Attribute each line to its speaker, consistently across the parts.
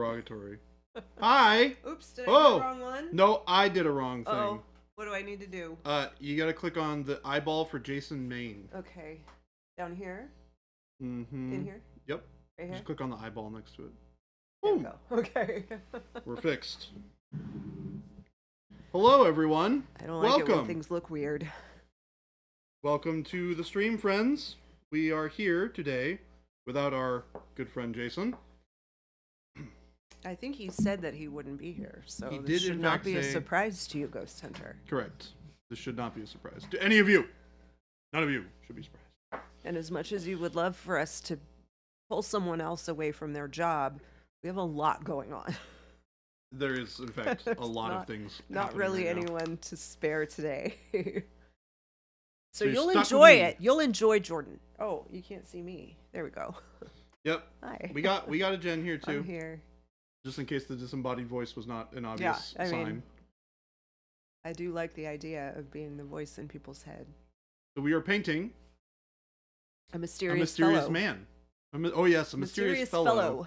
Speaker 1: derogatory. Hi.
Speaker 2: Oops, did I do the wrong one?
Speaker 1: No, I did a wrong thing.
Speaker 2: Oh, what do I need to do?
Speaker 1: You gotta click on the eyeball for Jason Main.
Speaker 2: Okay. Down here?
Speaker 1: Mm-hmm.
Speaker 2: In here?
Speaker 1: Yep.
Speaker 2: Right here?
Speaker 1: Just click on the eyeball next to it.
Speaker 2: There we go. Okay.
Speaker 1: We're fixed. Hello, everyone.
Speaker 2: I don't like it when things look weird.
Speaker 1: Welcome to the stream, friends. We are here today without our good friend Jason.
Speaker 2: I think he said that he wouldn't be here, so
Speaker 1: He
Speaker 2: this
Speaker 1: did,
Speaker 2: should
Speaker 1: in
Speaker 2: not
Speaker 1: fact,
Speaker 2: be a
Speaker 1: say-
Speaker 2: surprise to you, Ghost Hunter.
Speaker 1: Correct. This should not be a surprise to any of you. None of you should be surprised.
Speaker 2: And as much as you would love for us to pull someone else away from their job, we have a lot going on.
Speaker 1: There is, in fact, a lot of things.
Speaker 2: Not
Speaker 1: happening
Speaker 2: really
Speaker 1: right now.
Speaker 2: anyone to spare today. So
Speaker 1: you're
Speaker 2: you'll
Speaker 1: stuck
Speaker 2: enjoy
Speaker 1: with me.
Speaker 2: it. You'll enjoy Jordan. Oh, you can't see me. There we go.
Speaker 1: Yep.
Speaker 2: Hi.
Speaker 1: We got a Jen here too.
Speaker 2: I'm here.
Speaker 1: Just in case the disembodied voice was not an obvious
Speaker 2: I
Speaker 1: sign.
Speaker 2: mean, I do like the idea of being the voice in people's head.
Speaker 1: So we are painting
Speaker 2: A
Speaker 1: a
Speaker 2: mysterious
Speaker 1: mysterious
Speaker 2: fellow.
Speaker 1: man. Oh yes, a mysterious fellow.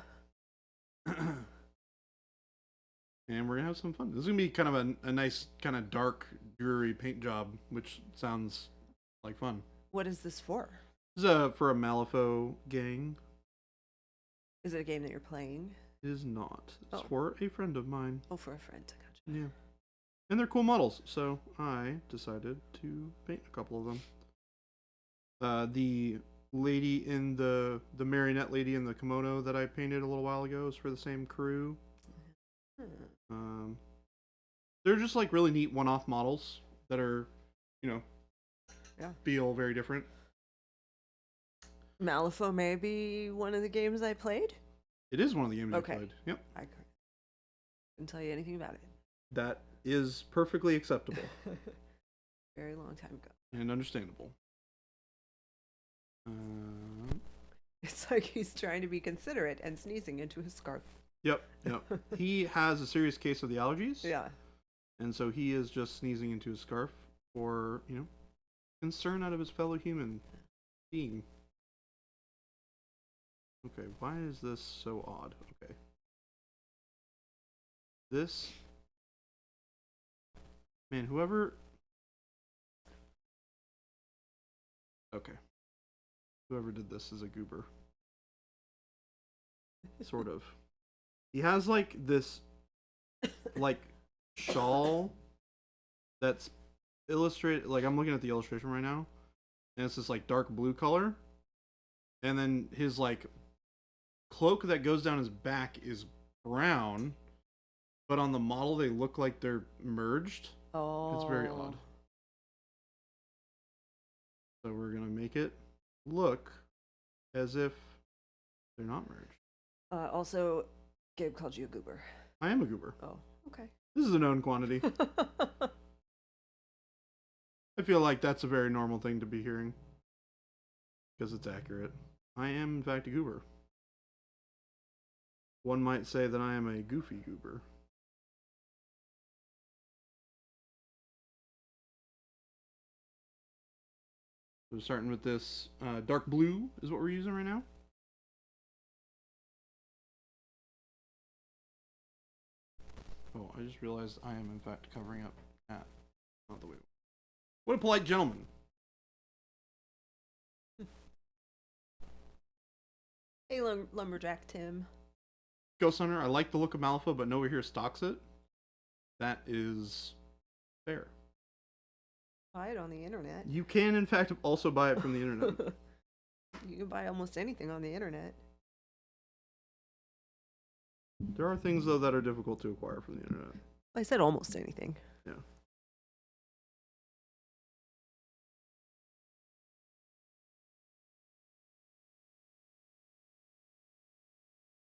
Speaker 1: And we're gonna have some fun. This is gonna be kind of a nice, kind of dark, dreary paint job, which sounds like fun.
Speaker 2: What is this for?
Speaker 1: This is for a Malifaux gang.
Speaker 2: Is it a game that you're playing?
Speaker 1: It is not. It's
Speaker 2: Oh.
Speaker 1: for a friend of mine.
Speaker 2: Oh, for a friend. Gotcha.
Speaker 1: Yeah. And they're cool models, so I decided to paint a couple of them. The lady in the marionette lady in the kimono that I painted a little while ago is for the same crew. They're just like really neat one-off models that are, feel very different.
Speaker 2: Malifaux may be one of the games I played.
Speaker 1: It is one of the games
Speaker 2: Okay.
Speaker 1: I played. Yep.
Speaker 2: I couldn't tell you anything about it.
Speaker 1: That is perfectly acceptable
Speaker 2: Very long time ago.
Speaker 1: and understandable.
Speaker 2: It's like he's trying to be considerate and sneezing into his scarf.
Speaker 1: Yep. He has a serious case of the allergies.
Speaker 2: Yeah.
Speaker 1: And so he is just sneezing into his scarf for, concern out of his fellow human being. Okay, why is this so odd? Okay. This... Man, whoever... Okay. Whoever did this is a goober. Sort of. He has, like, this, like, shawl that's illustrated... Like, I'm looking at the illustration right now, and it's this, like, dark blue color. And then his, like, cloak that goes down his back is brown, but on the model they look like they're merged.
Speaker 2: Oh.
Speaker 1: It's very odd. So we're gonna make it look as if they're not merged.
Speaker 2: Also, Gabe called you a goober.
Speaker 1: I am a goober.
Speaker 2: Oh, okay.
Speaker 1: This is a known quantity. I feel like that's a very normal thing to be hearing. Because it's accurate. I am, in fact, a goober. One might say that I am a goofy goober. So starting with this dark blue is what we're using right now. Oh, I just realized I am in fact covering up that. Not the way. What a polite gentleman.
Speaker 2: Hey, Lumberjack Tim.
Speaker 1: Ghost Hunter, I like the look of Malifaux, but nobody here stocks it. That is fair.
Speaker 2: Buy it on the internet.
Speaker 1: You can, in fact, also buy it from the internet.
Speaker 2: You can buy almost anything on the internet.
Speaker 1: There are things, though, that are difficult to acquire from the internet.
Speaker 2: I said almost anything.
Speaker 1: Yeah.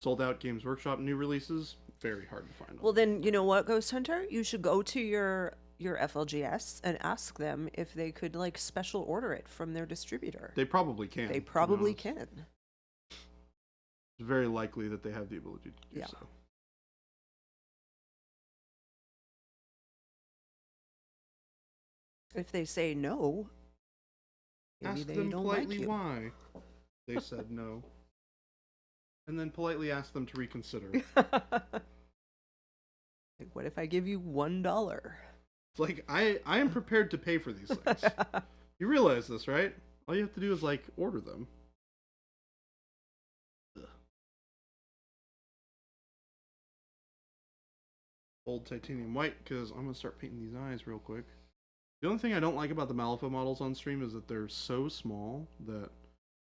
Speaker 1: Sold out Games Workshop new releases, very hard to find.
Speaker 2: Well, then, you know what, Ghost Hunter? You should go to your FLGS and ask them if they could, like, special order it from their distributor.
Speaker 1: They probably can.
Speaker 2: They probably can.
Speaker 1: It's very likely that they have the ability to do so.
Speaker 2: If they say no, maybe
Speaker 1: ask
Speaker 2: they
Speaker 1: them
Speaker 2: don't
Speaker 1: politely
Speaker 2: like you.
Speaker 1: why they said no. and then politely ask them to reconsider.
Speaker 2: Like, what if I give you $1?
Speaker 1: It's like, I am prepared to pay for these things. You realize this, right? All you have to do is, like, order them. Ugh. Old titanium white, because I'm going to start painting these eyes real quick. The only thing I don't like about the Malifaux models on stream is that they're so small that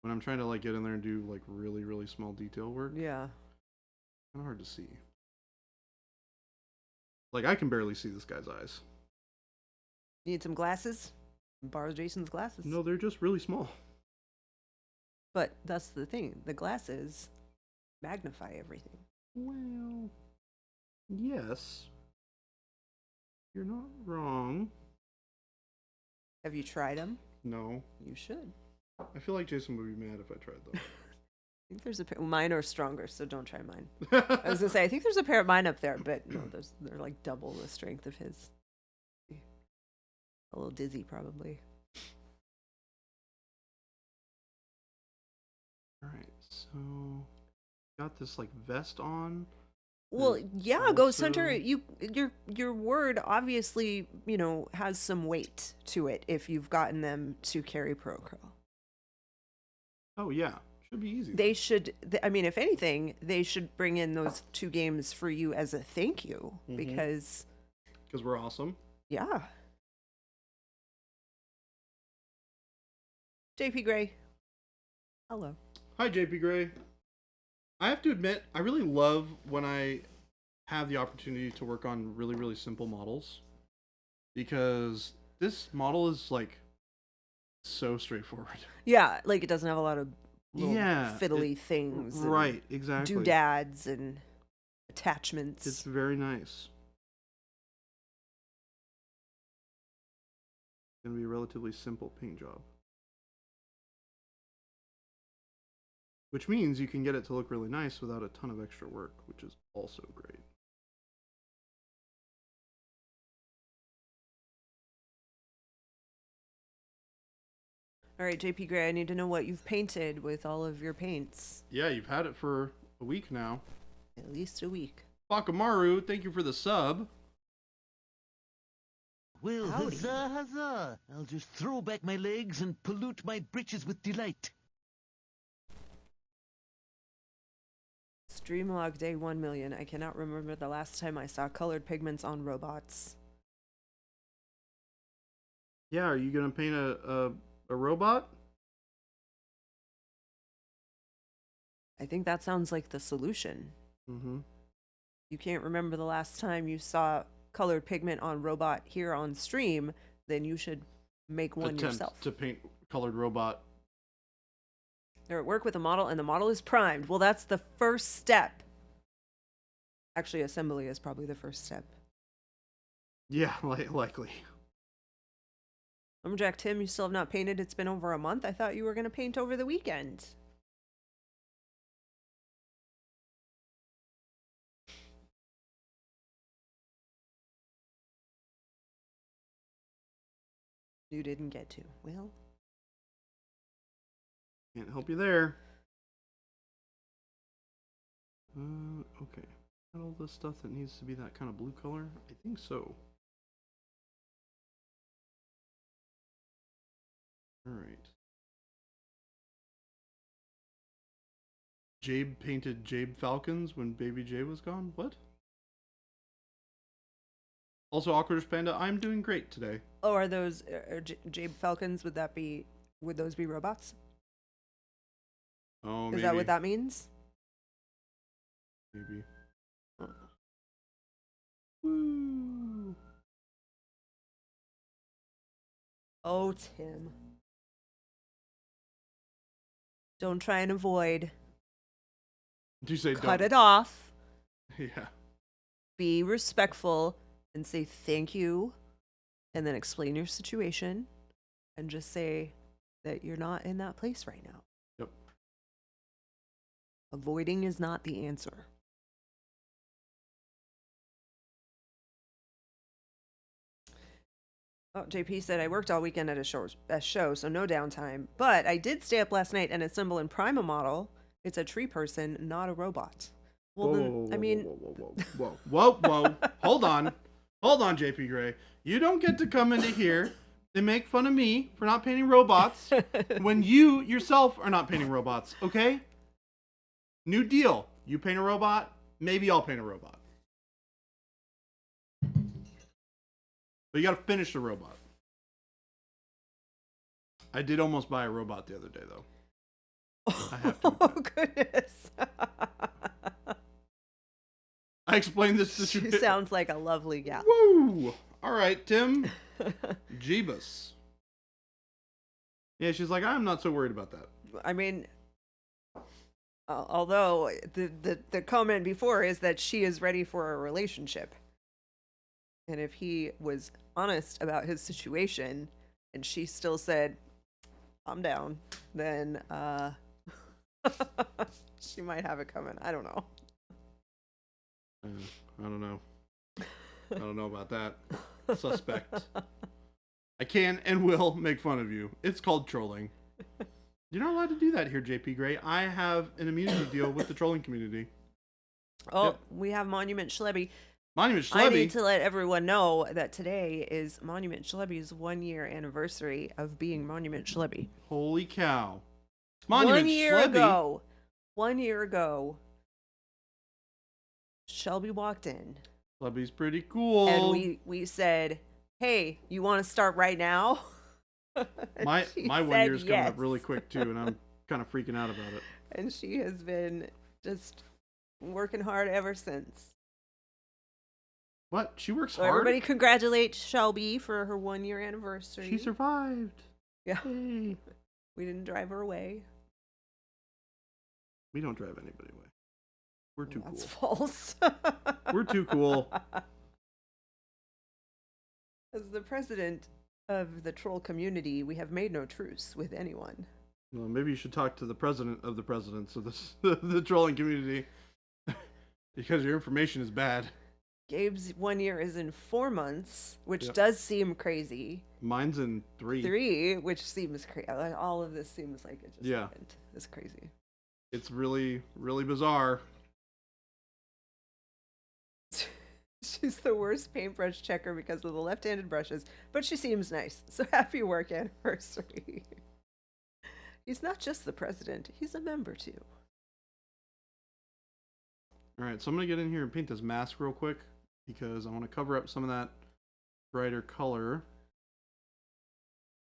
Speaker 1: when I'm trying to, like, get in there and do, like, really, really small detail work,
Speaker 2: Yeah.
Speaker 1: kind of hard to see. Like, I can barely see this guy's eyes.
Speaker 2: Need some glasses? Borrow Jason's glasses.
Speaker 1: No, they're just really small.
Speaker 2: But that's the thing. The glasses magnify everything.
Speaker 1: Well, yes. You're not wrong.
Speaker 2: Have you tried them?
Speaker 1: No.
Speaker 2: You should.
Speaker 1: I feel like Jason would be mad if I tried them.
Speaker 2: I think there's a pair. Mine are stronger, so don't try mine. I was gonna say I think there's a pair of mine up there, but no, they're like double the strength of his. A little dizzy, probably.
Speaker 1: Alright, so got this like vest on.
Speaker 2: Well,
Speaker 1: And
Speaker 2: yeah, Ghost Hunter,
Speaker 1: also-
Speaker 2: your word obviously, has some weight to it if you've gotten them to carry Procurl.
Speaker 1: Oh yeah, should be easy.
Speaker 2: They should, I mean, if anything, they should bring in those 2 games for you as a thank you, because
Speaker 1: we're awesome.
Speaker 2: yeah. JP Gray. Hello.
Speaker 1: Hi JP Gray. I have to admit, I really love when I have the opportunity to work on really, really simple models. Because this model is like so straightforward.
Speaker 2: Yeah, like it doesn't have a lot of little
Speaker 1: Yeah,
Speaker 2: fiddly things. and
Speaker 1: Right, exactly.
Speaker 2: Doodads and attachments.
Speaker 1: It's very nice. It's gonna be a relatively simple paint job. Which means you can get it to look really nice without a ton of extra work, which is also great.
Speaker 2: All right, JP Gray, I need to know what you've painted with all of your paints.
Speaker 1: Yeah, you've had it for a week now.
Speaker 2: At least a week.
Speaker 1: Bakamaru, thank you for the sub.
Speaker 3: Well,
Speaker 2: Howdy.
Speaker 3: huzzah, huzzah! I'll just throw back my legs and pollute my britches with delight.
Speaker 2: Streamlog day 1 million. I cannot remember the last time I saw colored pigments on robots.
Speaker 1: Yeah, are you gonna paint a robot?
Speaker 2: I think that sounds like the solution.
Speaker 1: Mm-hmm.
Speaker 2: You can't remember the last time you saw colored pigment on robot here on stream, then you should make one yourself.
Speaker 1: To paint colored robot.
Speaker 2: They're at work with a model and the model is primed. Well, that's the first step. Actually, assembly is probably the first step.
Speaker 1: Yeah, likely.
Speaker 2: Lumberjack Tim, you still have not painted. It's been over a month. I thought you were going to paint over the weekend. You didn't get to. Well,
Speaker 1: Can't help you there. Okay. Got all this stuff that needs to be that kind of blue color? I think so. Alright. Jabe painted Jabe Falcons when Baby Jay was gone? What? Also, Awkward Panda, I'm doing great today.
Speaker 2: oh, are those Jabe Falcons? Would those be robots?
Speaker 1: Oh,
Speaker 2: Is
Speaker 1: maybe.
Speaker 2: that what that means?
Speaker 1: Maybe. Woo!
Speaker 2: Oh, Tim. Don't try and avoid.
Speaker 1: Did you say
Speaker 2: Cut
Speaker 1: don't?
Speaker 2: it off.
Speaker 1: Yeah.
Speaker 2: Be respectful and say thank you. And then explain your situation. And just say that you're not in that place right now.
Speaker 1: Yep.
Speaker 2: Avoiding is not the answer. Oh, JP said I worked all weekend at a show, so no downtime. But I did stay up last night and assemble and prime a model. It's a tree person, not a robot. Well, then, I mean,
Speaker 1: whoa. Hold on, JP Gray. You don't get to come into here and make fun of me for not painting robots when you yourself are not painting robots. Okay? New deal. You paint a robot. Maybe I'll paint a robot. But you got to finish the robot. I did almost buy a robot the other day, though. I have to.
Speaker 2: Oh, goodness.
Speaker 1: I explained this to
Speaker 2: She sounds like a lovely gal.
Speaker 1: Woo! All right, Tim. Jeebus. Yeah, she's like, I'm not so worried about that.
Speaker 2: I mean, although the comment before is that she is ready for a relationship. And if he was honest about his situation and she still said, I'm down, then she might have it coming. I don't know.
Speaker 1: I don't know. I don't know about that. Suspect. I can and will make fun of you. It's called trolling. You're not allowed to do that here, JP Gray. I have an immunity deal with the trolling community.
Speaker 2: Oh,
Speaker 1: Yep.
Speaker 2: We have Monument Schlebby.
Speaker 1: Monument
Speaker 2: I
Speaker 1: Schlebby.
Speaker 2: need to let everyone know that today is Monument Schlebby's 1-year anniversary of being Monument Schlebby.
Speaker 1: Holy cow. Monument
Speaker 2: 1 year
Speaker 1: Schlebby.
Speaker 2: ago. 1 year ago. Shelby walked in.
Speaker 1: Schlebby's pretty cool.
Speaker 2: And we said, hey, you want to start right now?
Speaker 1: My
Speaker 2: She
Speaker 1: 1
Speaker 2: said
Speaker 1: year's coming up
Speaker 2: yes.
Speaker 1: really quick too, and I'm kind of freaking out about it.
Speaker 2: And she has been just working hard ever since.
Speaker 1: What? She works
Speaker 2: So
Speaker 1: hard?
Speaker 2: everybody congratulate Shelby for her 1-year anniversary.
Speaker 1: She survived.
Speaker 2: Yeah.
Speaker 1: Yay.
Speaker 2: We didn't drive her away.
Speaker 1: We don't drive anybody away. We're too
Speaker 2: That's
Speaker 1: cool.
Speaker 2: false.
Speaker 1: We're too cool.
Speaker 2: As the president of the troll community, we have made no truce with anyone.
Speaker 1: Well, maybe you should talk to the president of the presidents of this, the trolling community, because your information is bad.
Speaker 2: Gabe's 1 year is in 4 months, which
Speaker 1: Yep.
Speaker 2: does seem crazy.
Speaker 1: Mine's in 3.
Speaker 2: 3, which seems crazy. Like, all of this seems like it just
Speaker 1: Yeah.
Speaker 2: happened. It's crazy.
Speaker 1: It's really, really bizarre.
Speaker 2: She's the worst paintbrush checker because of the left-handed brushes, but she seems nice. So happy work anniversary. He's not just the president, he's a member too.
Speaker 1: All right, so I'm going to get in here and paint this mask real quick because I want to cover up some of that brighter color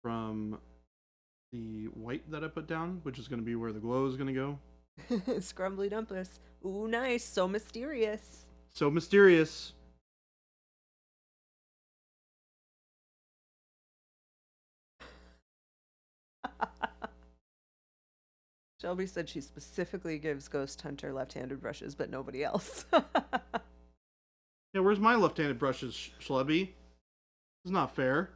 Speaker 1: from the white that I put down, which is going to be where the glow is going to go.
Speaker 2: Scrumbly dumpless. Ooh, nice. So mysterious.
Speaker 1: So mysterious.
Speaker 2: Shelby said she specifically gives Ghost Hunter left-handed brushes, but nobody else.
Speaker 1: Yeah, where's my left-handed brushes, Schlebby? It's not fair.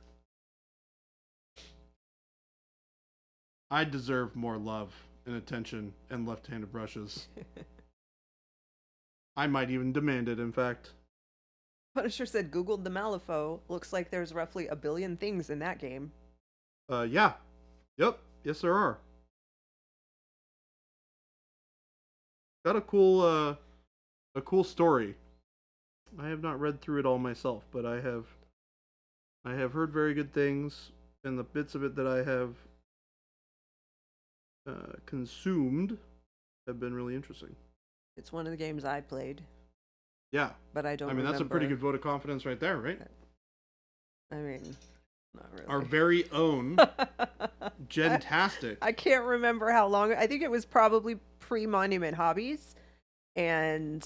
Speaker 1: I deserve more love and attention and left-handed brushes. I might even demand it, in fact.
Speaker 2: Punisher said Googled the Malifaux. Looks like there's roughly 1 billion things in that game.
Speaker 1: Yeah. Yep. Yes, there are. Got a cool story. I have not read through it all myself, but I have heard very good things, and the bits of it that I have consumed have been really interesting.
Speaker 2: It's one of the games I played,
Speaker 1: Yeah.
Speaker 2: but I don't
Speaker 1: I mean, that's a pretty good
Speaker 2: remember.
Speaker 1: vote of confidence right there, right?
Speaker 2: I mean, not really.
Speaker 1: Our very own Gentastic.
Speaker 2: I can't remember how long. I think it was probably pre-Monument Hobbies, and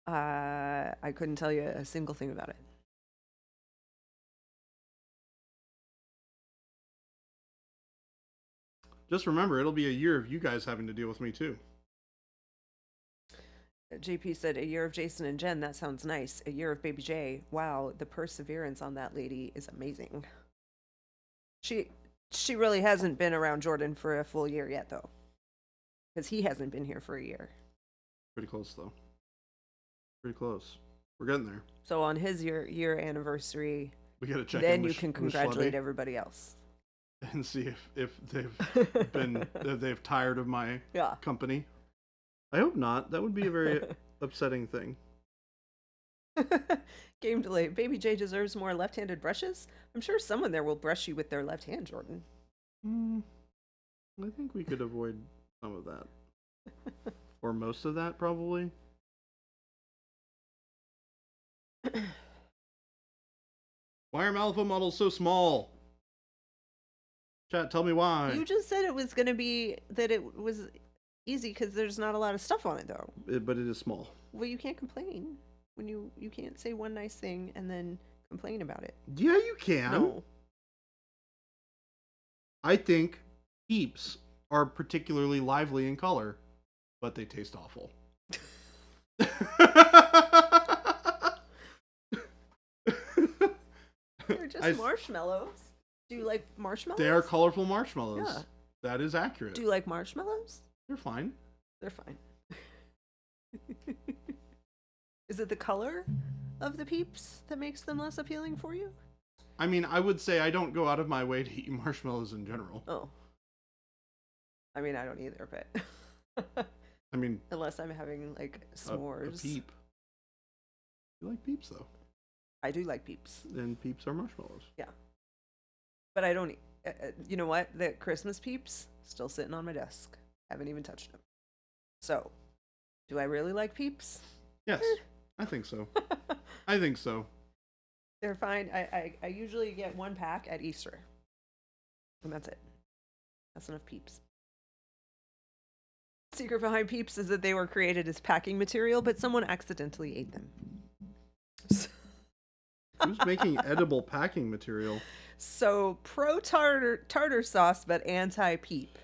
Speaker 2: I couldn't tell you a single thing about it.
Speaker 1: Just remember, it'll be a year of you guys having to deal with me too.
Speaker 2: JP said, a year of Jason and Jen, that sounds nice. A year of Baby J. Wow, the perseverance on that lady is amazing. She really hasn't been around Jordan for a full year yet, though. Because he hasn't been here for a year.
Speaker 1: Pretty close, though. Pretty close. We're getting there.
Speaker 2: So on his year anniversary,
Speaker 1: We gotta check
Speaker 2: then
Speaker 1: in
Speaker 2: you
Speaker 1: with
Speaker 2: can
Speaker 1: with
Speaker 2: congratulate
Speaker 1: Schlebby
Speaker 2: everybody else.
Speaker 1: and see if they've been if they've tired of my
Speaker 2: Yeah.
Speaker 1: company. I hope not. That would be a very upsetting thing.
Speaker 2: Game delay. Baby J deserves more left-handed brushes. I'm sure someone there will brush you with their left hand, Jordan.
Speaker 1: I think we could avoid some of that. Or most of that, probably. Why are Malifaux models so small? Chat, tell me why.
Speaker 2: You just said it was going to be that it was easy because there's not a lot of stuff on it, though.
Speaker 1: But it is small.
Speaker 2: Well, you can't complain when you can't say one nice thing and then complain about it.
Speaker 1: Yeah, you can.
Speaker 2: No.
Speaker 1: I think peeps are particularly lively in color, but they taste awful.
Speaker 2: They're just marshmallows. Do you like marshmallows?
Speaker 1: They are colorful marshmallows.
Speaker 2: Yeah.
Speaker 1: That is accurate.
Speaker 2: Do you like marshmallows?
Speaker 1: They're fine.
Speaker 2: They're fine. Is it the color of the peeps that makes them less appealing for you?
Speaker 1: I mean, I would say I don't go out of my way to eat marshmallows in general.
Speaker 2: Oh. I mean, I don't either, but...
Speaker 1: I mean...
Speaker 2: Unless I'm having, like, s'mores.
Speaker 1: A peep. You like peeps, though?
Speaker 2: I do like peeps.
Speaker 1: And peeps are marshmallows.
Speaker 2: Yeah. But I don't... you know what? The Christmas peeps, still sitting on my desk. Haven't even touched them. So, do I really like peeps?
Speaker 1: Yes, I think so. I think so.
Speaker 2: They're fine. I usually get one pack at Easter. And that's it. That's enough peeps. Secret behind peeps is that they were created as packing material, but someone accidentally ate them.
Speaker 1: Who's making edible packing material?
Speaker 2: So, pro tartar sauce, but anti peep.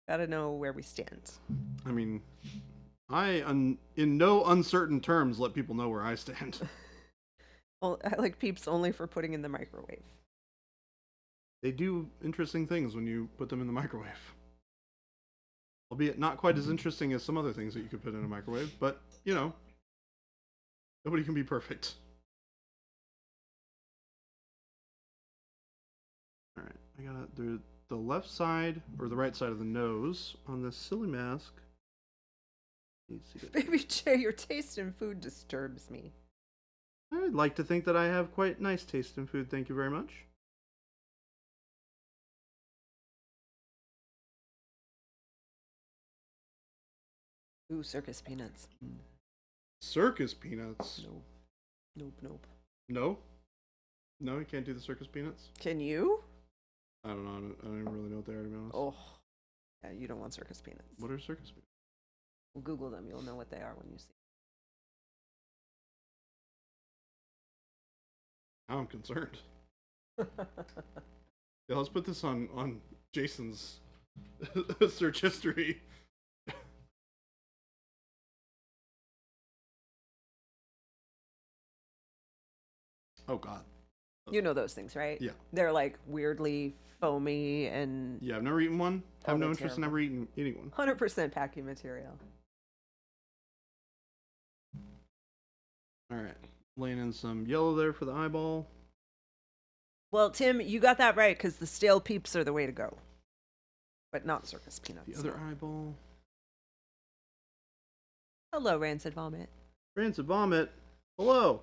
Speaker 2: Gotta know where we stand.
Speaker 1: I mean, in no uncertain terms, let people know where I stand.
Speaker 2: Well, I like peeps only for putting in the microwave.
Speaker 1: They do interesting things when you put them in the microwave. Albeit not quite as interesting as some other things that you could put in a microwave, but, you know, nobody can be perfect. Alright, I gotta, the left side, or the right side of the nose on this silly mask.
Speaker 2: Baby J, your taste in food disturbs me.
Speaker 1: I'd like to think that I have quite nice taste in food, thank you very much.
Speaker 2: Ooh, circus peanuts.
Speaker 1: Circus peanuts?
Speaker 2: No. Nope, nope.
Speaker 1: No? No, you can't do the circus peanuts?
Speaker 2: Can you?
Speaker 1: I don't know, I don't even really know what they are, to be honest.
Speaker 2: Oh. Yeah, you don't want circus peanuts.
Speaker 1: What are circus peanuts?
Speaker 2: We'll Google them, you'll know what they are when you see
Speaker 1: Now I'm concerned. Yeah, let's put this on Jason's search history. Oh god.
Speaker 2: You know those things, right?
Speaker 1: Yeah.
Speaker 2: They're like weirdly foamy and
Speaker 1: Yeah, I've never eaten one.
Speaker 2: Oh,
Speaker 1: Have no
Speaker 2: they're
Speaker 1: interest in
Speaker 2: terrible.
Speaker 1: ever eating one.
Speaker 2: 100% packing material.
Speaker 1: Alright. Laying in some yellow there for the eyeball.
Speaker 2: Well, Tim, you got that right because the stale peeps are the way to go. But not circus peanuts.
Speaker 1: The other eyeball.
Speaker 2: Hello, Rancid Vomit.
Speaker 1: Rancid Vomit. Hello.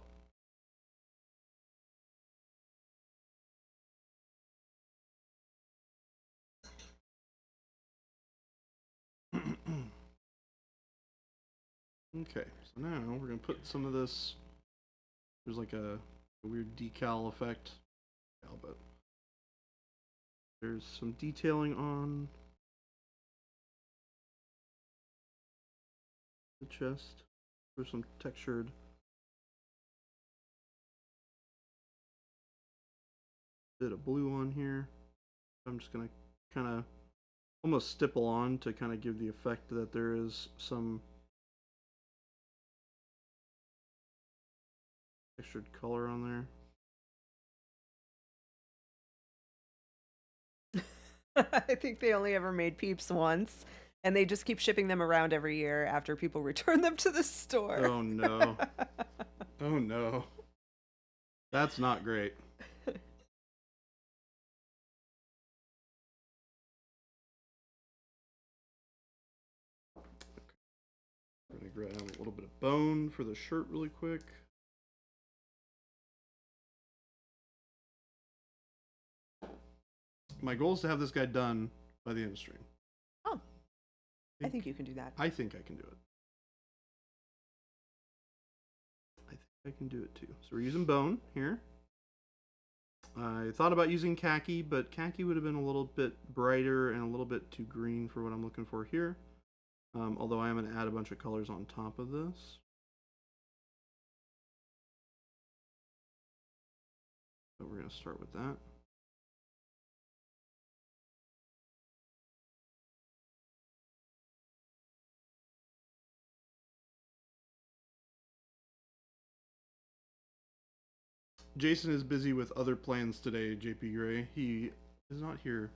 Speaker 1: Okay, so now we're gonna put some of this. There's like a weird decal effect, but there's some detailing on the chest. There's some textured. Bit of blue on here. I'm just gonna kind of almost stipple on to kind of give the effect that there is some textured color on
Speaker 2: there. I think they only ever made peeps once, and they just keep shipping them around every year after people return them to the store.
Speaker 1: Oh no. Oh no. That's not great. grab a little bit of bone for the shirt really quick. My goal is to have this guy done by the end of stream.
Speaker 2: Oh, I think you can do that.
Speaker 1: I think I can do it. I think I can do it too. So we're using bone here. I thought about using khaki, but khaki would have been a little bit brighter and a little bit too green for what I'm looking for here. Although I am going to add a bunch of colors on top of this. So we're going to start with that. Jason is busy with other plans today, JP Gray. He is not here,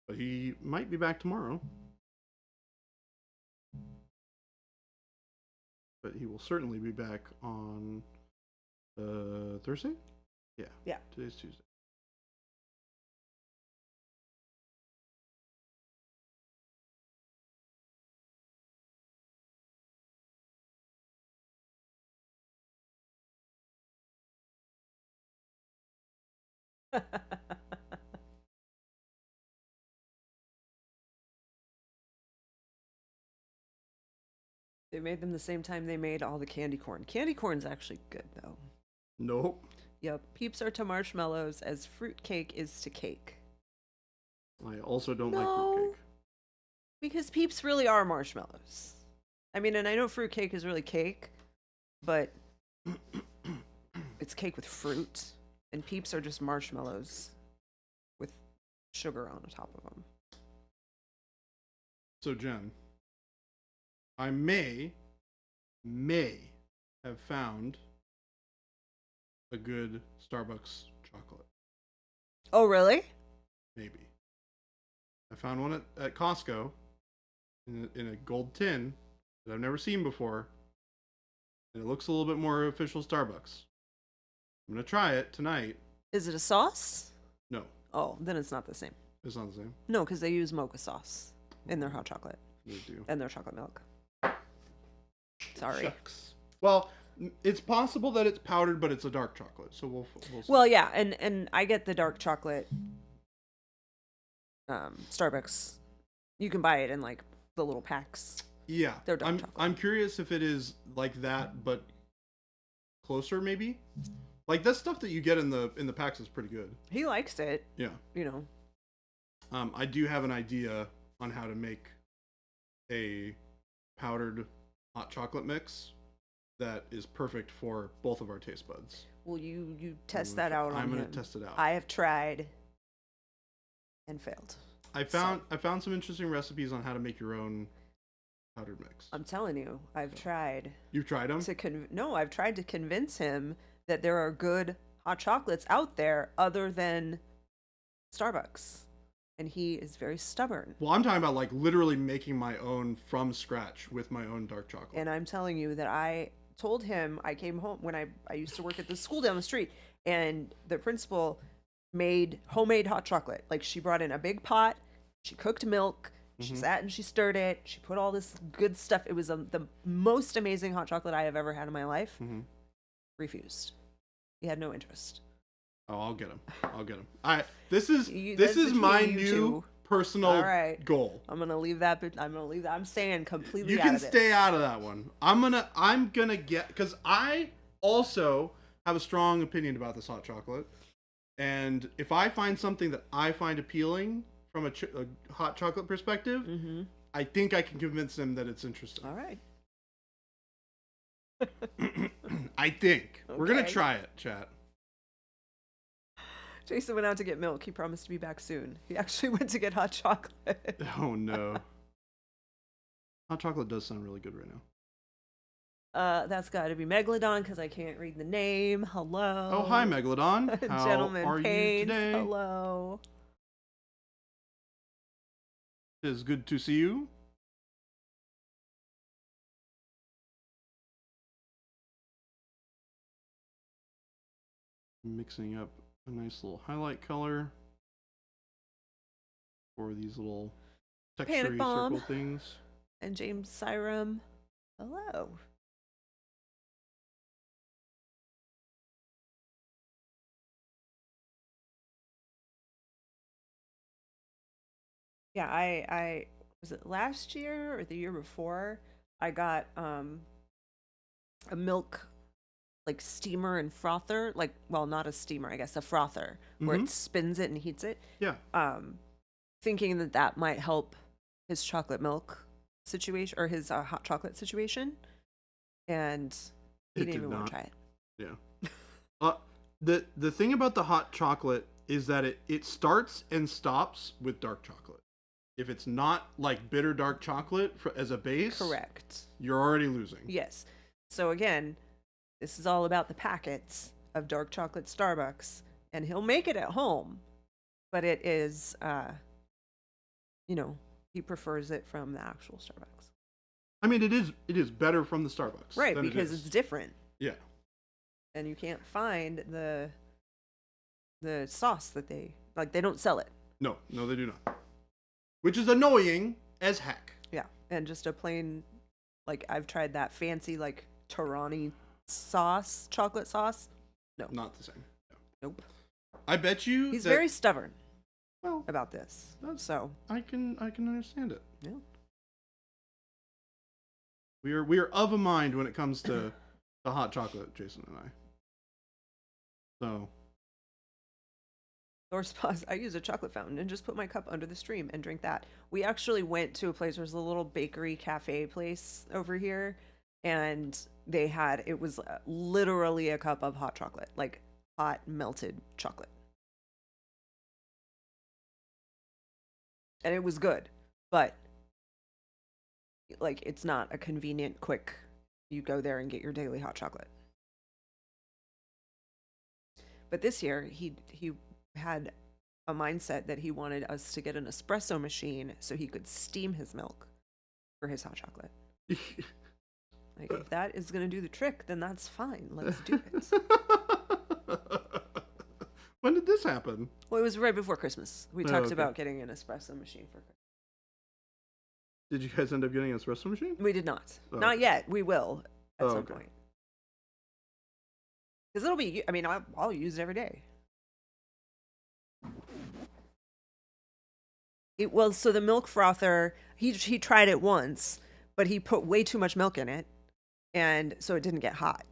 Speaker 1: but he might be back tomorrow. But he will certainly be back on Thursday? Yeah.
Speaker 2: Yeah.
Speaker 1: Today's Tuesday.
Speaker 2: They made them the same time they made all the candy corn. Candy corn's actually good, though.
Speaker 1: Nope.
Speaker 2: Yep. Peeps are to marshmallows as fruitcake is to cake.
Speaker 1: I also don't like
Speaker 2: No.
Speaker 1: fruitcake.
Speaker 2: Because Peeps really are marshmallows. I mean, and I know fruitcake is really cake, but it's cake with fruit. And Peeps are just marshmallows with sugar on the top of them.
Speaker 1: So, Jen, I may have found a good Starbucks chocolate.
Speaker 2: Oh, really?
Speaker 1: Maybe. I found one at Costco in a gold tin that I've never seen before. And it looks a little bit more official Starbucks. I'm going to try it tonight.
Speaker 2: Is it a sauce?
Speaker 1: No,
Speaker 2: Oh, then it's not the same.
Speaker 1: it's not the same.
Speaker 2: No, because they use mocha sauce in their hot chocolate
Speaker 1: They do.
Speaker 2: and their chocolate milk. Sorry.
Speaker 1: Shucks. Well, it's possible that it's powdered, but it's a dark chocolate. So we'll see.
Speaker 2: Well, yeah, and I get the dark chocolate Starbucks. You can buy it in like the little packs.
Speaker 1: Yeah,
Speaker 2: They're dark chocolate.
Speaker 1: I'm curious if it is like that, but closer maybe. Like that stuff that you get in the packs is pretty good.
Speaker 2: He likes it,
Speaker 1: Yeah.
Speaker 2: you know.
Speaker 1: I do have an idea on how to make a powdered hot chocolate mix that is perfect for both of our taste buds.
Speaker 2: Well, you test that out on
Speaker 1: I'm gonna
Speaker 2: him.
Speaker 1: test it out.
Speaker 2: I have tried and failed.
Speaker 1: I found some interesting recipes on how to make your own powdered mix.
Speaker 2: I'm telling you, I've tried
Speaker 1: You've tried them?
Speaker 2: no, I've tried to convince him that there are good hot chocolates out there other than Starbucks. And he is very stubborn.
Speaker 1: Well, I'm talking about like literally making my own from scratch with my own dark chocolate.
Speaker 2: And I'm telling you that I told him, I came home when I used to work at the school down the street, and the principal made homemade hot chocolate. Like, she brought in a big pot, she cooked milk, she sat and she stirred it, she put all this good stuff. It was the most amazing hot chocolate I have ever had in my life. Refused. He had no interest.
Speaker 1: Oh, I'll get him. This is
Speaker 2: That's
Speaker 1: my
Speaker 2: between you
Speaker 1: new
Speaker 2: two.
Speaker 1: personal
Speaker 2: All right.
Speaker 1: goal.
Speaker 2: I'm gonna leave that. I'm staying completely.
Speaker 1: You
Speaker 2: out
Speaker 1: can
Speaker 2: of this.
Speaker 1: stay out of that one. I'm gonna get, because I also have a strong opinion about this hot chocolate, and if I find something that I find appealing from a hot chocolate perspective, I think I can convince them that it's interesting.
Speaker 2: All right.
Speaker 1: I think we're gonna
Speaker 2: Okay.
Speaker 1: try it, chat.
Speaker 2: Jason went out to get milk. He promised to be back soon. He actually went to get hot chocolate.
Speaker 1: Oh no. Hot chocolate does sound really good right now.
Speaker 2: That's got to be Megalodon because I can't read the name. Hello.
Speaker 1: Oh, hi, Megalodon. How
Speaker 2: Gentleman
Speaker 1: are
Speaker 2: Pains.
Speaker 1: you today?
Speaker 2: Hello.
Speaker 1: It is good to see you. Mixing up a nice little highlight color for these little
Speaker 2: Panic
Speaker 1: textury
Speaker 2: Bomb.
Speaker 1: circle things.
Speaker 2: And James Syrum. Hello. Yeah, I was it last year or the year before? I got a milk like steamer and frother, like well, not a steamer, I guess, a frother where
Speaker 1: Mm-hmm.
Speaker 2: it spins it and heats it.
Speaker 1: Yeah.
Speaker 2: Thinking that that might help his chocolate milk situation or his hot chocolate situation, and he
Speaker 1: It
Speaker 2: didn't
Speaker 1: did
Speaker 2: even want to
Speaker 1: not.
Speaker 2: try it.
Speaker 1: Yeah. Uh, the thing about the hot chocolate is that it starts and stops with dark chocolate. If it's not like bitter dark chocolate as a base,
Speaker 2: Correct.
Speaker 1: you're already losing.
Speaker 2: Yes. So again, this is all about the packets of dark chocolate Starbucks, and he'll make it at home, but it is, he prefers it from the actual Starbucks.
Speaker 1: I mean, it is better from the Starbucks,
Speaker 2: Right,
Speaker 1: than
Speaker 2: because
Speaker 1: it is.
Speaker 2: it's different,
Speaker 1: Yeah.
Speaker 2: and you can't find the sauce that they don't sell it.
Speaker 1: No, they do not. Which is annoying as heck.
Speaker 2: Yeah, and just a plain, like I've tried that fancy like Torani sauce, chocolate sauce. No,
Speaker 1: Not the same. Yeah.
Speaker 2: nope.
Speaker 1: I bet you
Speaker 2: He's
Speaker 1: that,
Speaker 2: very stubborn
Speaker 1: well.
Speaker 2: about this.
Speaker 1: That's-
Speaker 2: So
Speaker 1: I can understand it.
Speaker 2: yeah.
Speaker 1: We are of a mind when it comes to the hot chocolate, Jason and I. So
Speaker 2: Or spas. I use a chocolate fountain and just put my cup under the stream and drink that. We actually went to a place. There's a little bakery cafe place over here, and it was literally a cup of hot chocolate, like hot melted chocolate, and it was good, but like it's not a convenient, quick. You go there and get your daily hot chocolate. But this year he had a mindset that he wanted us to get an espresso machine so he could steam his milk for his hot chocolate. Like, if that is going to do the trick, then that's fine. Let's do it.
Speaker 1: when did this happen?
Speaker 2: Well, it was right before Christmas. We
Speaker 1: Oh,
Speaker 2: talked
Speaker 1: okay.
Speaker 2: about getting an espresso machine for Christmas.
Speaker 1: Did you guys end up getting an espresso machine?
Speaker 2: We did not.
Speaker 1: Oh,
Speaker 2: Not
Speaker 1: okay.
Speaker 2: yet. We will at
Speaker 1: Oh,
Speaker 2: some
Speaker 1: okay.
Speaker 2: point. Because it'll be, I mean, I'll use it every day. So the milk frother, he tried it once, but he put way too much milk in it, and so it didn't get hot.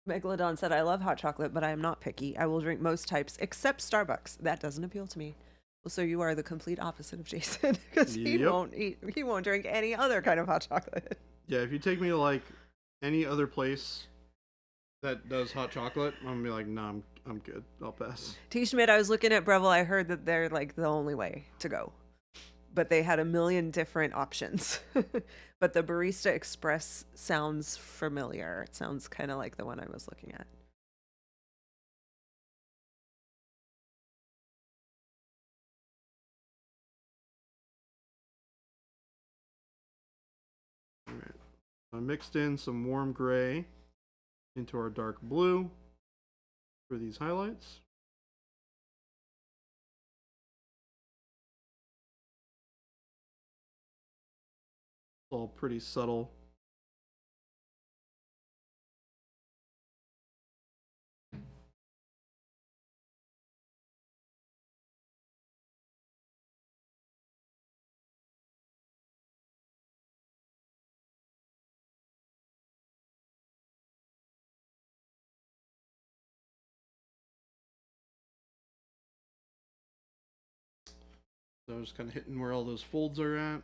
Speaker 2: Megalodon said, I love hot chocolate, but I am not picky. I will drink most types except Starbucks. That doesn't appeal to me. Well, so you are the complete opposite of Jason, because he
Speaker 1: Yep.
Speaker 2: won't drink any other kind of hot chocolate.
Speaker 1: Yeah, if you take me to like any other place that does hot chocolate, I'm gonna be like, nah, I'm good. I'll pass.
Speaker 2: T. Schmidt, I was looking at Breville. I heard that they're like the only way to go, but they had a million different options. But the Barista Express sounds familiar. It sounds kind of like the one I was looking at.
Speaker 1: All right. I mixed in some warm gray into our dark blue for these highlights. It's all pretty subtle. So I'm just kind of hitting where all those folds are at.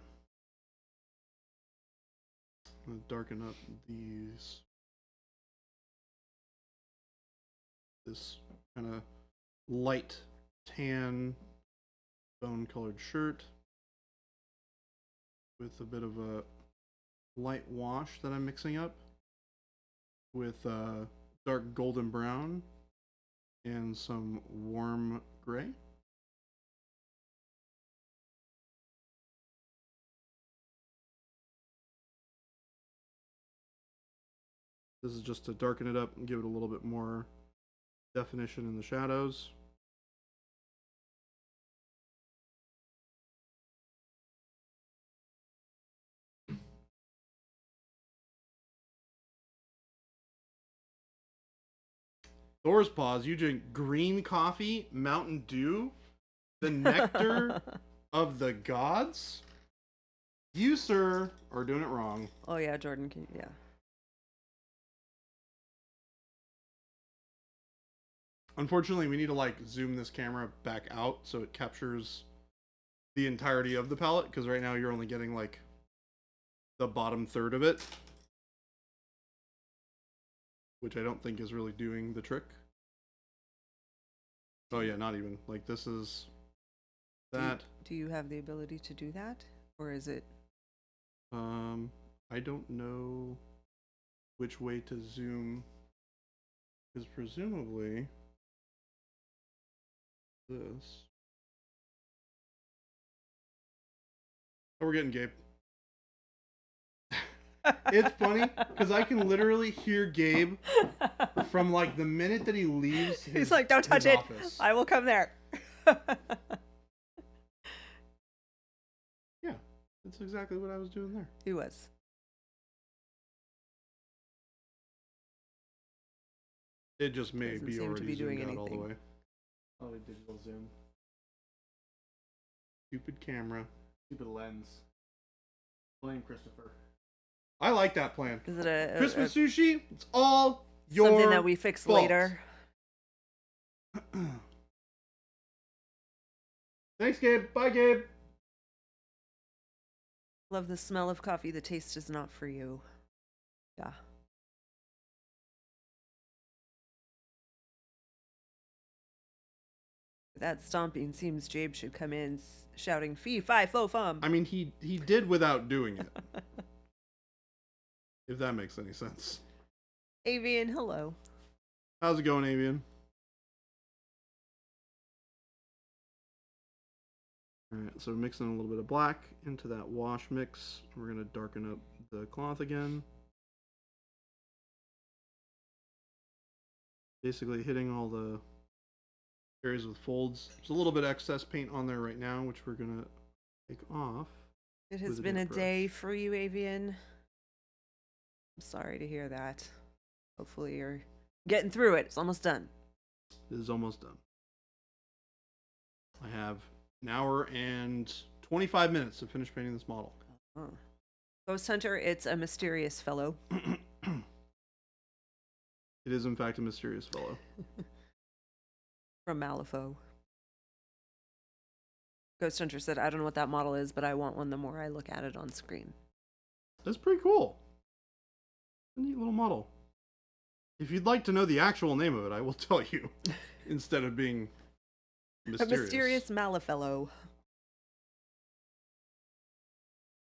Speaker 1: I'm gonna darken up this kind of light tan bone colored shirt with a bit of a light wash that I'm mixing up with dark golden brown and some warm gray. This is just to darken it up and give it a little bit more definition in the shadows. Thor's Paws, you drink green coffee, Mountain Dew, the nectar of the gods? You, sir, are doing it wrong.
Speaker 2: Oh yeah, Jordan can, yeah.
Speaker 1: Unfortunately, we need to like zoom this camera back out so it captures the entirety of the palette, because right now you're only getting like the bottom third of it, which I don't think is really doing the trick. Oh yeah, not even. Like this is that.
Speaker 2: Do you have the ability to do that? Or is it?
Speaker 1: I don't know which way to zoom, because presumably this. Oh, we're getting Gabe. It's funny because I can literally hear Gabe from like the minute that he leaves.
Speaker 2: He's like, "Don't touch it.
Speaker 1: Office.
Speaker 2: I will come there."
Speaker 1: Yeah, that's exactly what I was doing there.
Speaker 2: He was.
Speaker 1: It just may
Speaker 2: Doesn't
Speaker 1: be
Speaker 2: seem to
Speaker 1: already
Speaker 2: be doing
Speaker 1: zoomed out all the
Speaker 2: anything.
Speaker 1: way. Oh, a digital zoom. Stupid camera.
Speaker 4: Stupid lens. Blame Christopher.
Speaker 1: I like that plan.
Speaker 2: Is it a
Speaker 1: Christmas sushi? It's all your
Speaker 2: something that we fix
Speaker 1: fault.
Speaker 2: later?
Speaker 1: Thanks, Gabe. Bye, Gabe.
Speaker 2: Love the smell of coffee. The taste is not for you. Yeah. That stomping seems Jabe should come in shouting fee fi fo fum.
Speaker 1: I mean, he did without doing it. If that makes any sense.
Speaker 2: Avian, hello.
Speaker 1: How's it going, Avian? Alright, so we're mixing a little bit of black into that wash mix. We're going to darken up the cloth again. Basically hitting all the areas with folds. There's a little bit of excess paint on there right now, which we're going to take off.
Speaker 2: It has
Speaker 1: with a
Speaker 2: been a
Speaker 1: damp
Speaker 2: day
Speaker 1: brush.
Speaker 2: for you, Avian. I'm sorry to hear that. Hopefully you're getting through it. It's almost done.
Speaker 1: It is almost done. I have an hour and 25 minutes to finish painting this model.
Speaker 2: Oh. Ghost Hunter, it's a mysterious fellow.
Speaker 1: It is, in fact, a mysterious fellow.
Speaker 2: From Malifaux. Ghost Hunter said, I don't know what that model is, but I want one the more I look at it on screen.
Speaker 1: That's pretty cool. A neat little model. If you'd like to know the actual name of it, I will tell you. Instead of being mysterious.
Speaker 2: A mysterious Malifaux.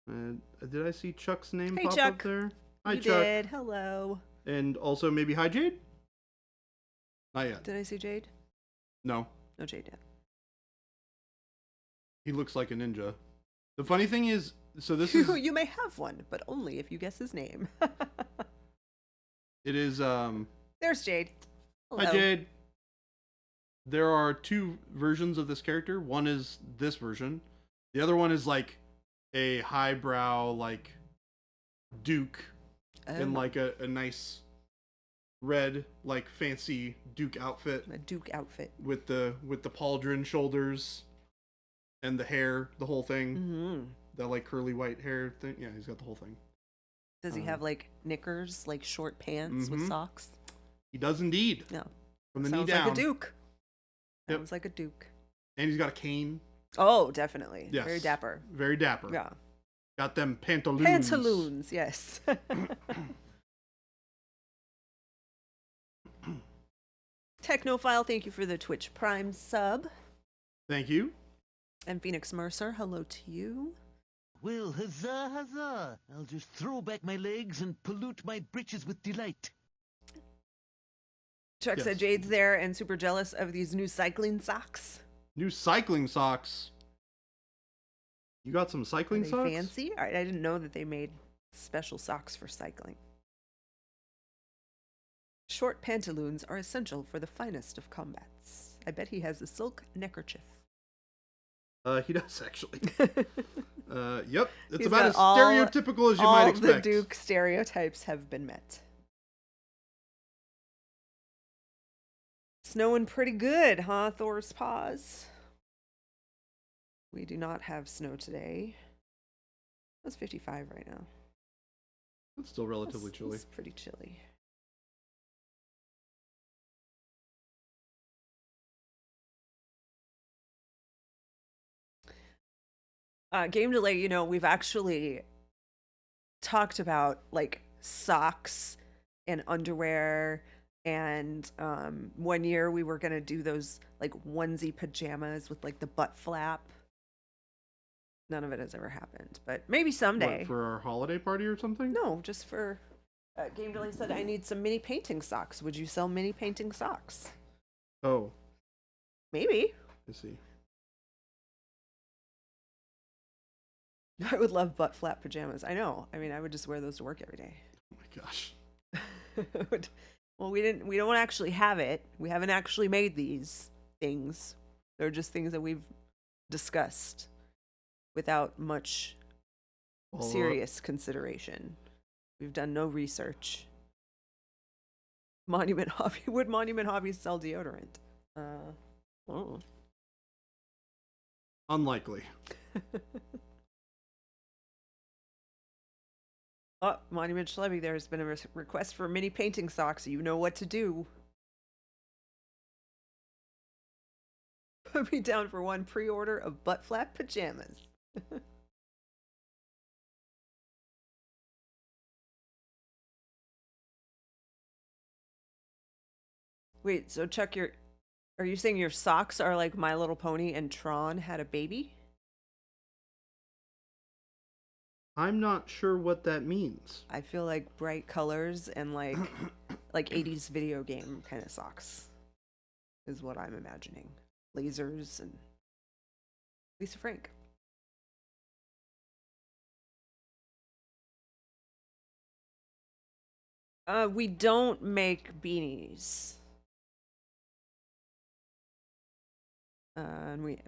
Speaker 1: Did I see Chuck's name
Speaker 2: Hey,
Speaker 1: pop
Speaker 2: Chuck.
Speaker 1: up there? Hi,
Speaker 2: You
Speaker 1: Chuck.
Speaker 2: did. Hello.
Speaker 1: And also maybe hi, Jade? Not yet.
Speaker 2: Did I see Jade?
Speaker 1: No.
Speaker 2: No Jade yet.
Speaker 1: He looks like a ninja. The funny thing is, so this is...
Speaker 2: You may have one, but only if you guess his name.
Speaker 1: It is,
Speaker 2: There's Jade. Hello.
Speaker 1: Hi, Jade. There are two versions of this character. One is this version. The other one is like a highbrow, like Duke in like a nice red, like fancy Duke outfit
Speaker 2: a Duke outfit.
Speaker 1: with the pauldron shoulders and the hair, the whole thing.
Speaker 2: Mm-hmm.
Speaker 1: That like curly white hair thing. Yeah, he's got the whole thing.
Speaker 2: Does he have like knickers, like short pants with
Speaker 1: Mhm.
Speaker 2: socks?
Speaker 1: He does indeed.
Speaker 2: No.
Speaker 1: From the
Speaker 2: Sounds
Speaker 1: knee down.
Speaker 2: like a Duke.
Speaker 1: Yep.
Speaker 2: Sounds like a Duke.
Speaker 1: And he's got a cane.
Speaker 2: Oh, definitely.
Speaker 1: Yes.
Speaker 2: Very dapper.
Speaker 1: Very dapper.
Speaker 2: Yeah.
Speaker 1: Got them pantaloons.
Speaker 2: Pantaloons, yes. Technophile, thank you for the Twitch Prime sub.
Speaker 1: Thank you.
Speaker 2: And Phoenix Mercer, hello to you.
Speaker 3: Well, huzzah, huzzah! I'll just throw back my legs and pollute my breeches with delight.
Speaker 2: Chuck
Speaker 1: Yes.
Speaker 2: said Jade's there and super jealous of these new cycling socks.
Speaker 1: New cycling socks. You got some
Speaker 2: Are
Speaker 1: cycling
Speaker 2: they
Speaker 1: socks?
Speaker 2: fancy? I didn't know that they made special socks for cycling. Short pantaloons are essential for the finest of combats. I bet he has a silk neckerchief.
Speaker 1: He does actually. Yep, it's
Speaker 2: He's
Speaker 1: about
Speaker 2: got
Speaker 1: as stereotypical as you might
Speaker 2: all
Speaker 1: expect.
Speaker 2: the Duke stereotypes have been met. Snowing pretty good, huh, Thor's paws? We do not have snow today. It's 55 right now.
Speaker 1: It's still relatively chilly.
Speaker 2: It's pretty chilly. Game delay, you know, we've actually talked about like socks and underwear, and one year we were gonna do those like onesie pajamas with like the butt flap. None of it has ever happened, but maybe someday.
Speaker 1: What, for our holiday party or something?
Speaker 2: No, just for Game delay said I need some mini painting socks. Would you sell mini painting socks?
Speaker 1: Oh,
Speaker 2: Maybe.
Speaker 1: I see.
Speaker 2: I would love butt flap pajamas. I know. I mean, I would just wear those to work every day.
Speaker 1: Oh my gosh.
Speaker 2: Well, we don't actually have it. We haven't actually made these things. They're just things that we've discussed without much
Speaker 1: Well,
Speaker 2: serious consideration. We've done no research. Monument Hobby. Would Monument Hobbies sell deodorant? Oh.
Speaker 1: Unlikely.
Speaker 2: Oh, Monument Schlebby, there's been a request for mini painting socks. You know what to do. Put me down for one pre-order of butt flap pajamas. Wait, so Chuck, are you saying your socks are like My Little Pony and Tron had a baby?
Speaker 1: I'm not sure what that means.
Speaker 2: I feel like bright colors and like 80s video game kind of socks is what I'm imagining. Lasers and Lisa Frank. We don't make beanies. And we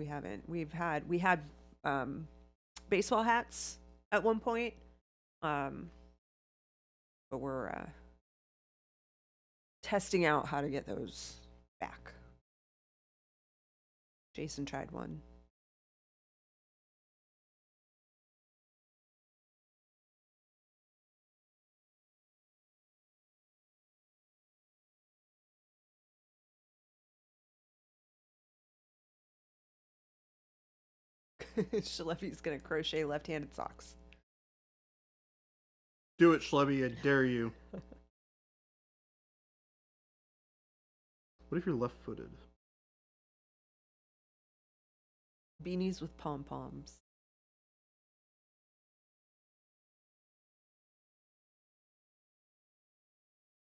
Speaker 2: haven't. We had baseball hats at one point. But we're testing out how to get those back. Jason tried one. Shalefi's gonna crochet left-handed socks.
Speaker 1: Do it, Schlebby, I dare you. What if you're left-footed?
Speaker 2: Beanies with pom-poms.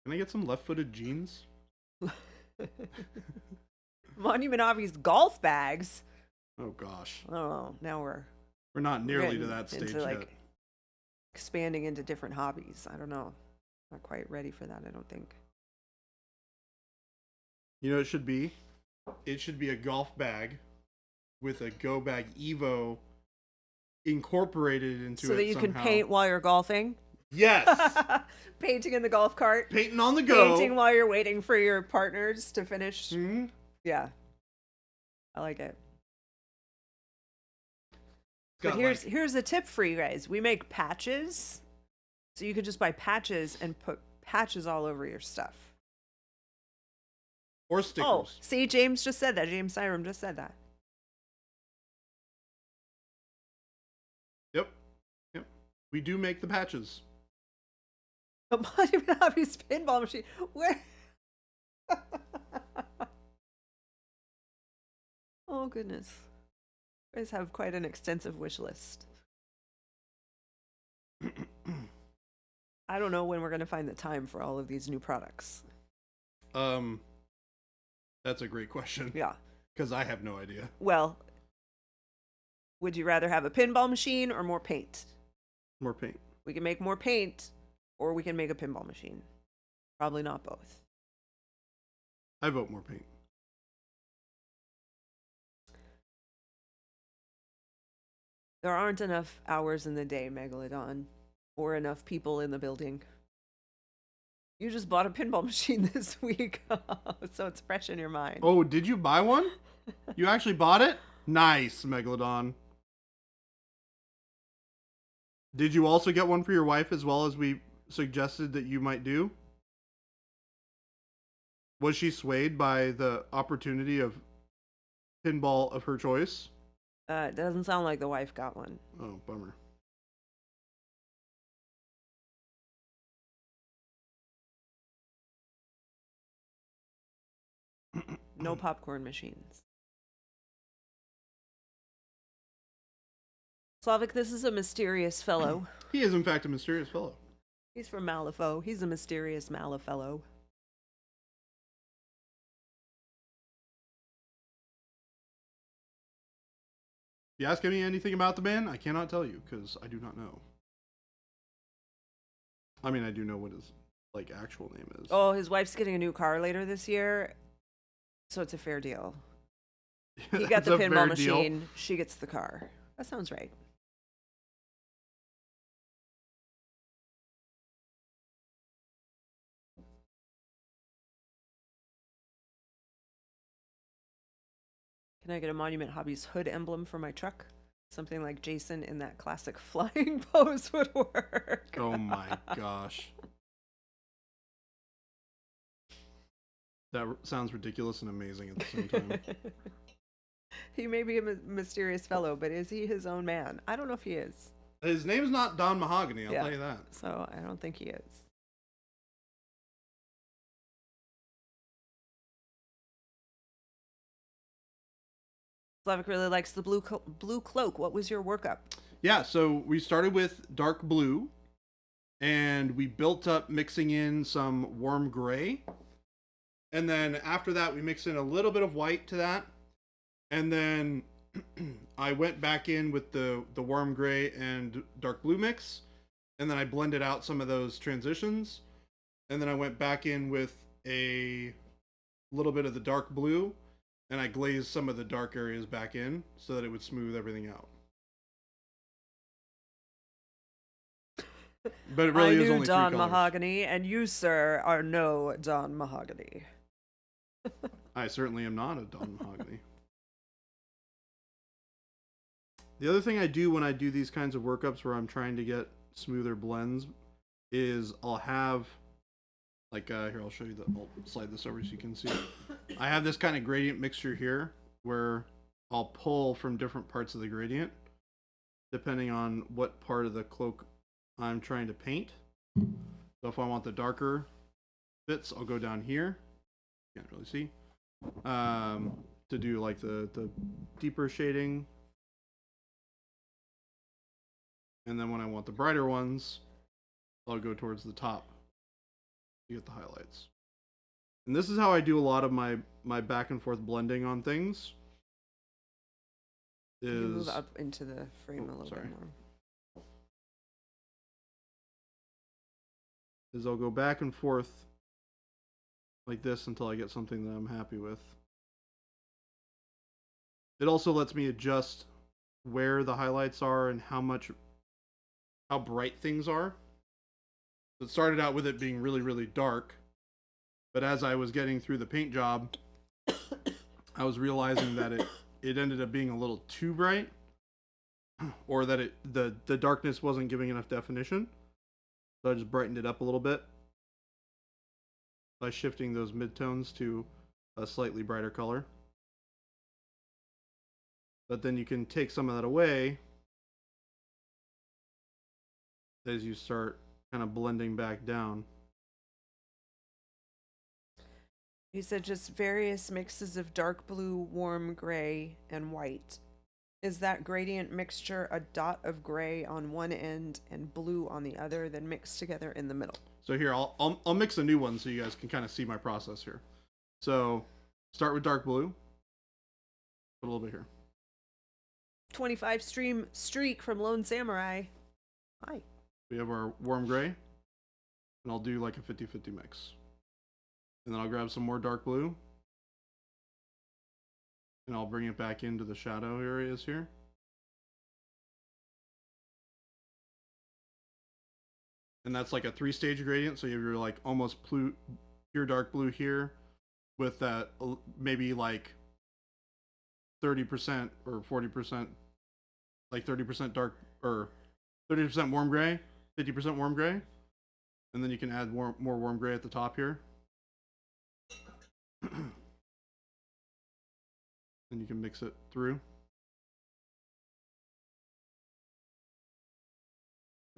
Speaker 1: Can I get some left-footed jeans?
Speaker 2: Monument Hobbies golf bags.
Speaker 1: Oh gosh.
Speaker 2: Oh, now we're
Speaker 1: not nearly to
Speaker 2: getting
Speaker 1: that stage
Speaker 2: into, like,
Speaker 1: yet.
Speaker 2: expanding into different hobbies. I don't know. Not quite ready for that, I don't think.
Speaker 1: You know what it should be? It should be a golf bag with a Go Bag Evo incorporated into it
Speaker 2: So that you can
Speaker 1: somehow.
Speaker 2: paint while you're golfing?
Speaker 1: Yes!
Speaker 2: Painting in the golf cart?
Speaker 1: Painting on the go!
Speaker 2: Painting while you're waiting for your partners to finish?
Speaker 1: Hmm?
Speaker 2: Yeah. I like it.
Speaker 1: Got
Speaker 2: But here's a tip for you guys. We make patches. So you could just buy patches and put patches all over your stuff.
Speaker 1: Or stickers.
Speaker 2: Oh, see, James just said that. James Syram just said that.
Speaker 1: Yep. We do make the patches.
Speaker 2: A Monument Hobbies pinball machine. Where? Oh, goodness. You guys have quite an extensive wish list. I don't know when we're going to find the time for all of these new products.
Speaker 1: That's a great question.
Speaker 2: Yeah.
Speaker 1: Because I have no idea.
Speaker 2: Well, would you rather have a pinball machine or more paint?
Speaker 1: More paint.
Speaker 2: We can make more paint, or we can make a pinball machine. Probably not both.
Speaker 1: I vote more paint.
Speaker 2: There aren't enough hours in the day, Megalodon, or enough people in the building. You just bought a pinball machine this week, so it's fresh in your mind.
Speaker 1: Oh, did you buy one? You actually bought it? Nice, Megalodon. Did you also get one for your wife as well as we suggested that you might do? Was she swayed by the opportunity of pinball of her choice?
Speaker 2: It doesn't sound like the wife got one.
Speaker 1: Oh, bummer.
Speaker 2: No popcorn machines. Slavic, this is a mysterious fellow.
Speaker 1: He is, in fact, a mysterious fellow.
Speaker 2: He's from Malifaux. He's a mysterious Malifaux.
Speaker 1: If you ask me anything about the man, I cannot tell you, because I do not know. I mean, I do know what his, like, actual name is.
Speaker 2: Oh, his wife's getting a new car later this year, so it's a fair deal. He got
Speaker 1: That's
Speaker 2: the
Speaker 1: a fair
Speaker 2: pinball
Speaker 1: deal.
Speaker 2: machine. She gets the car. That sounds right. Can I get a Monument Hobbies hood emblem for my truck? Something like Jason in that classic flying pose would work.
Speaker 1: Oh my gosh. That sounds ridiculous and amazing at the same time.
Speaker 2: He may be a mysterious fellow, but is he his own man? I don't know if he is.
Speaker 1: His name's not Don Mahogany, I'll
Speaker 2: Yeah.
Speaker 1: tell you that.
Speaker 2: So I don't think he is. Slavic really likes the blue cloak. What was your workup?
Speaker 1: Yeah, so we started with dark blue, and we built up mixing in some warm gray. And then after that, we mixed in a little bit of white to that. And then I went back in with the warm gray and dark blue mix. And then I blended out some of those transitions. And then I went back in with a little bit of the dark blue. And I glazed some of the dark areas back in so that it would smooth everything out. But it really
Speaker 2: I
Speaker 1: is
Speaker 2: knew
Speaker 1: only
Speaker 2: Don
Speaker 1: three colors.
Speaker 2: Mahogany, and you, sir, are no Don Mahogany.
Speaker 1: I certainly am not a Don Mahogany. The other thing I do when I do these kinds of workups where I'm trying to get smoother blends is I'll have, like, here, I'll show you I'll slide this over so you can see it. I have this kind of gradient mixture here where I'll pull from different parts of the gradient depending on what part of the cloak I'm trying to paint. So if I want the darker bits, I'll go down here. Can't really see. To do like the deeper shading. And then when I want the brighter ones, I'll go towards the top to get the highlights. And this is how I do a lot of my back and forth blending on things.
Speaker 2: Can you move up into the frame a little
Speaker 1: sorry.
Speaker 2: bit more.
Speaker 1: Is I'll go back and forth like this until I get something that I'm happy with. It also lets me adjust where the highlights are and how bright things are. So it started out with it being really, really dark, but as I was getting through the paint job, I was realizing that it ended up being a little too bright, or that the darkness wasn't giving enough definition. So I just brightened it up a little bit by shifting those midtones to a slightly brighter color. But then you can take some of that away as you start kind of blending back down.
Speaker 2: You said just various mixes of dark blue, warm gray, and white. Is that gradient mixture a dot of gray on one end and blue on the other, then mixed together in the middle?
Speaker 1: So here, I'll mix a new one so you guys can kind of see my process here. So start with dark blue. Put a little bit here.
Speaker 2: 25 stream streak from Lone Samurai. Hi.
Speaker 1: We have our warm gray. And I'll do like a 50-50 mix. And then I'll grab some more dark blue. And I'll bring it back into the shadow areas here. And that's like a 3-stage gradient. So you have your like almost pure dark blue here with that maybe like 30% or 40%, like 30% dark or 30% warm gray, 50% warm gray. And then you can add more warm gray at the top here. And you can mix it through.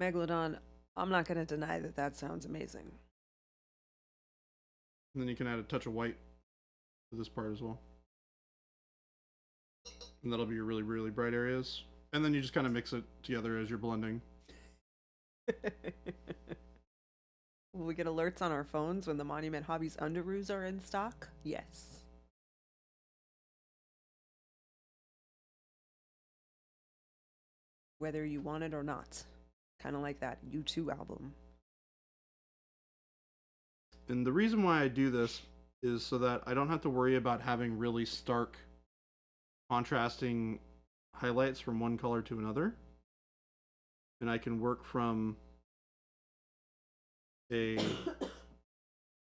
Speaker 2: Megalodon, I'm not going to deny that that sounds amazing.
Speaker 1: And then you can add a touch of white to this part as well. And that'll be your really, really bright areas. And then you just kind of mix it together as you're blending.
Speaker 2: Will we get alerts on our phones when the Monument Hobbies underoos are in stock? Yes. Whether you want it or not. Kind of like that U2 album.
Speaker 1: And the reason why I do this is so that I don't have to worry about having really stark contrasting highlights from one color to another. And I can work from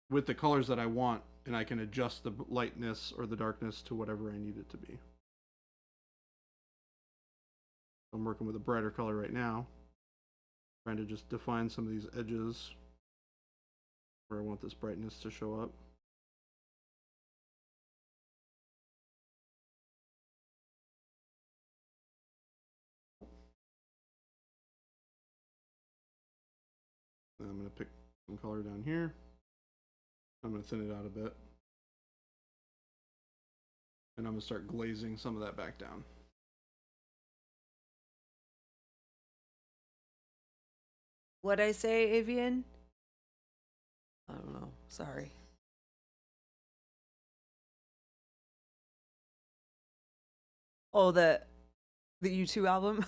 Speaker 1: with the colors that I want, and I can adjust the lightness or the darkness to whatever I need it to be. I'm working with a brighter color right now, trying to just define some of these edges where I want this brightness to show up. And I'm going to pick some color down here. I'm going to thin it out a bit. And I'm going to start glazing some of that back down.
Speaker 2: What'd I say, Avian? I don't know. Sorry. Oh, the U2 album?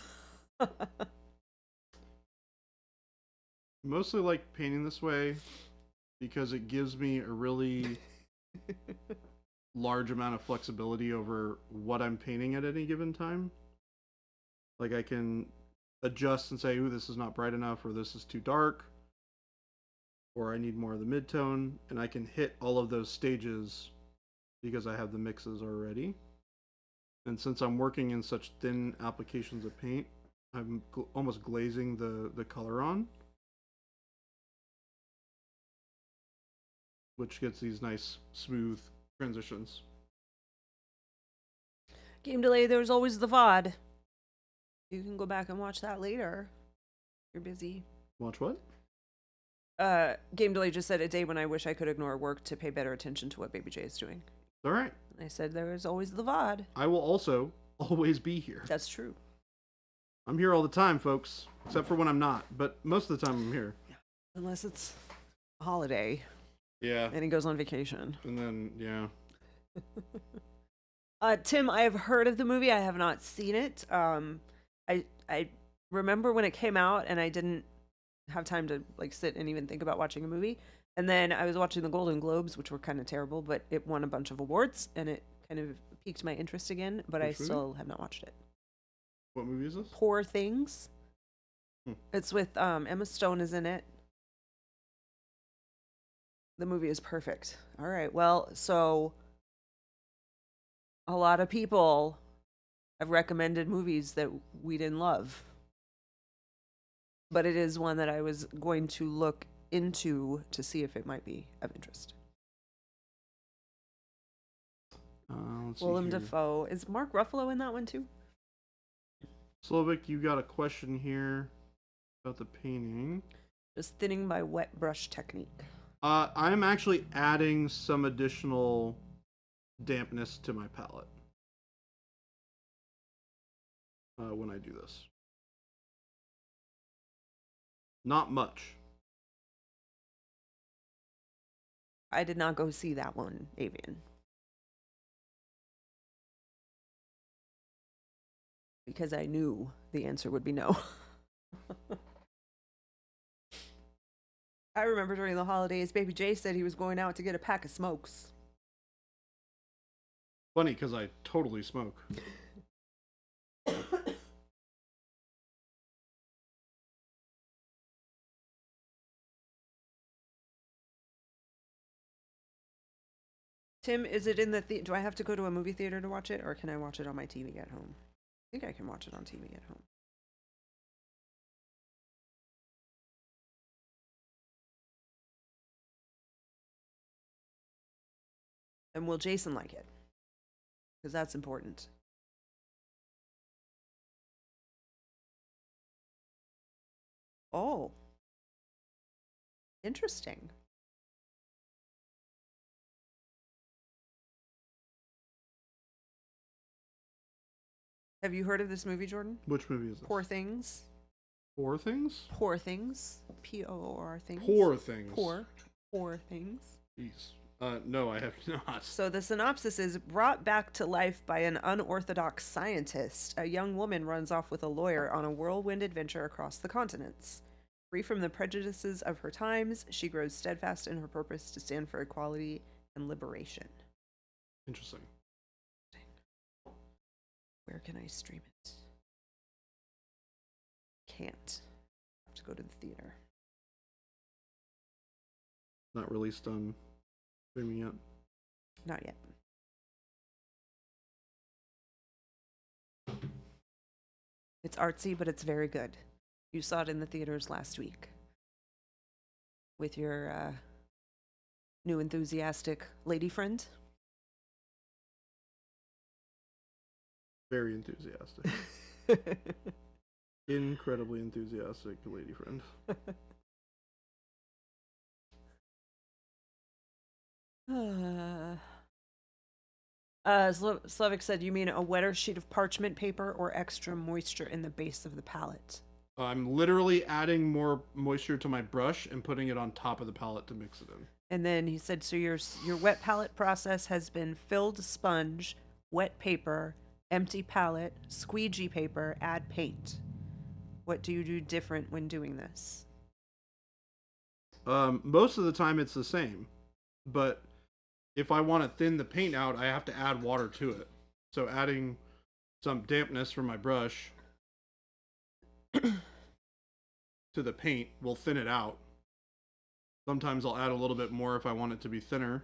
Speaker 1: Mostly like painting this way because it gives me a really large amount of flexibility over what I'm painting at any given time. Like I can adjust and say, ooh, this is not bright enough, or this is too dark, or I need more of the midtone, and I can hit all of those stages because I have the mixes already. And since I'm working in such thin applications of paint, I'm almost glazing the color on, which gets these nice, smooth transitions.
Speaker 2: Game delay, there's always the VOD. You can go back and watch that later. You're busy.
Speaker 1: Watch what?
Speaker 2: Game delay just said a day when I wish I could ignore work to pay better attention to what Baby J is doing.
Speaker 1: All right.
Speaker 2: And I said there is always the VOD.
Speaker 1: I will also always be here.
Speaker 2: That's true.
Speaker 1: I'm here all the time, folks, except for when I'm not. But most of the time I'm here.
Speaker 2: Unless it's a holiday
Speaker 1: Yeah.
Speaker 2: and he goes on vacation.
Speaker 1: And then, yeah.
Speaker 2: Tim, I have heard of the movie. I have not seen it. I remember when it came out and I didn't have time to like sit and even think about watching a movie. And then I was watching the Golden Globes, which were kind of terrible, but it won a bunch of awards and it kind of piqued my interest again, but I
Speaker 1: Which movie?
Speaker 2: still have not watched it.
Speaker 1: What movie is this?
Speaker 2: Poor Things. It's with Emma Stone is in it. The movie is perfect. All right. Well, so a lot of people have recommended movies that we didn't love. But it is one that I was going to look into to see if it might be of interest.
Speaker 1: Let's see
Speaker 2: Willem
Speaker 1: here.
Speaker 2: Dafoe. Is Mark Ruffalo in that one too?
Speaker 1: Slovak, you got a question here about the painting.
Speaker 2: Just thinning by wet brush technique.
Speaker 1: I'm actually adding some additional dampness to my palette when I do this. Not much.
Speaker 2: I did not go see that one, Avian. Because I knew the answer would be no. I remember during the holidays, Baby J said he was going out to get a pack of smokes.
Speaker 1: Funny, because I totally smoke.
Speaker 2: Tim, is it in the do I have to go to a movie theater to watch it, or can I watch it on my TV at home? I think I can watch it on TV at home. And will Jason like it? Because that's important. Oh. Interesting. Have you heard of this movie, Jordan?
Speaker 1: Which movie is this?
Speaker 2: Poor Things.
Speaker 1: Poor Things?
Speaker 2: Poor Things. P-O-O-R things.
Speaker 1: Poor Things.
Speaker 2: Poor Things.
Speaker 1: Jeez. No, I have not.
Speaker 2: So the synopsis is brought back to life by an unorthodox scientist. A young woman runs off with a lawyer on a whirlwind adventure across the continents. Free from the prejudices of her times, she grows steadfast in her purpose to stand for equality and liberation.
Speaker 1: Interesting.
Speaker 2: Where can I stream it? Can't. Have to go to the theater.
Speaker 1: Not released on streaming yet.
Speaker 2: Not yet. It's artsy, but it's very good. You saw it in the theaters last week with your new enthusiastic lady friend.
Speaker 1: Very enthusiastic. Incredibly enthusiastic lady friend.
Speaker 2: Slavic said, you mean a wetter sheet of parchment paper or extra moisture in the base of the palette?
Speaker 1: I'm literally adding more moisture to my brush and putting it on top of the palette to mix it in.
Speaker 2: And then he said, so your wet palette process has been filled sponge, wet paper, empty palette, squeegee paper, add paint. What do you do different when doing this?
Speaker 1: Most of the time it's the same, but if I want to thin the paint out, I have to add water to it. So adding some dampness from my brush to the paint will thin it out. Sometimes I'll add a little bit more if I want it to be thinner,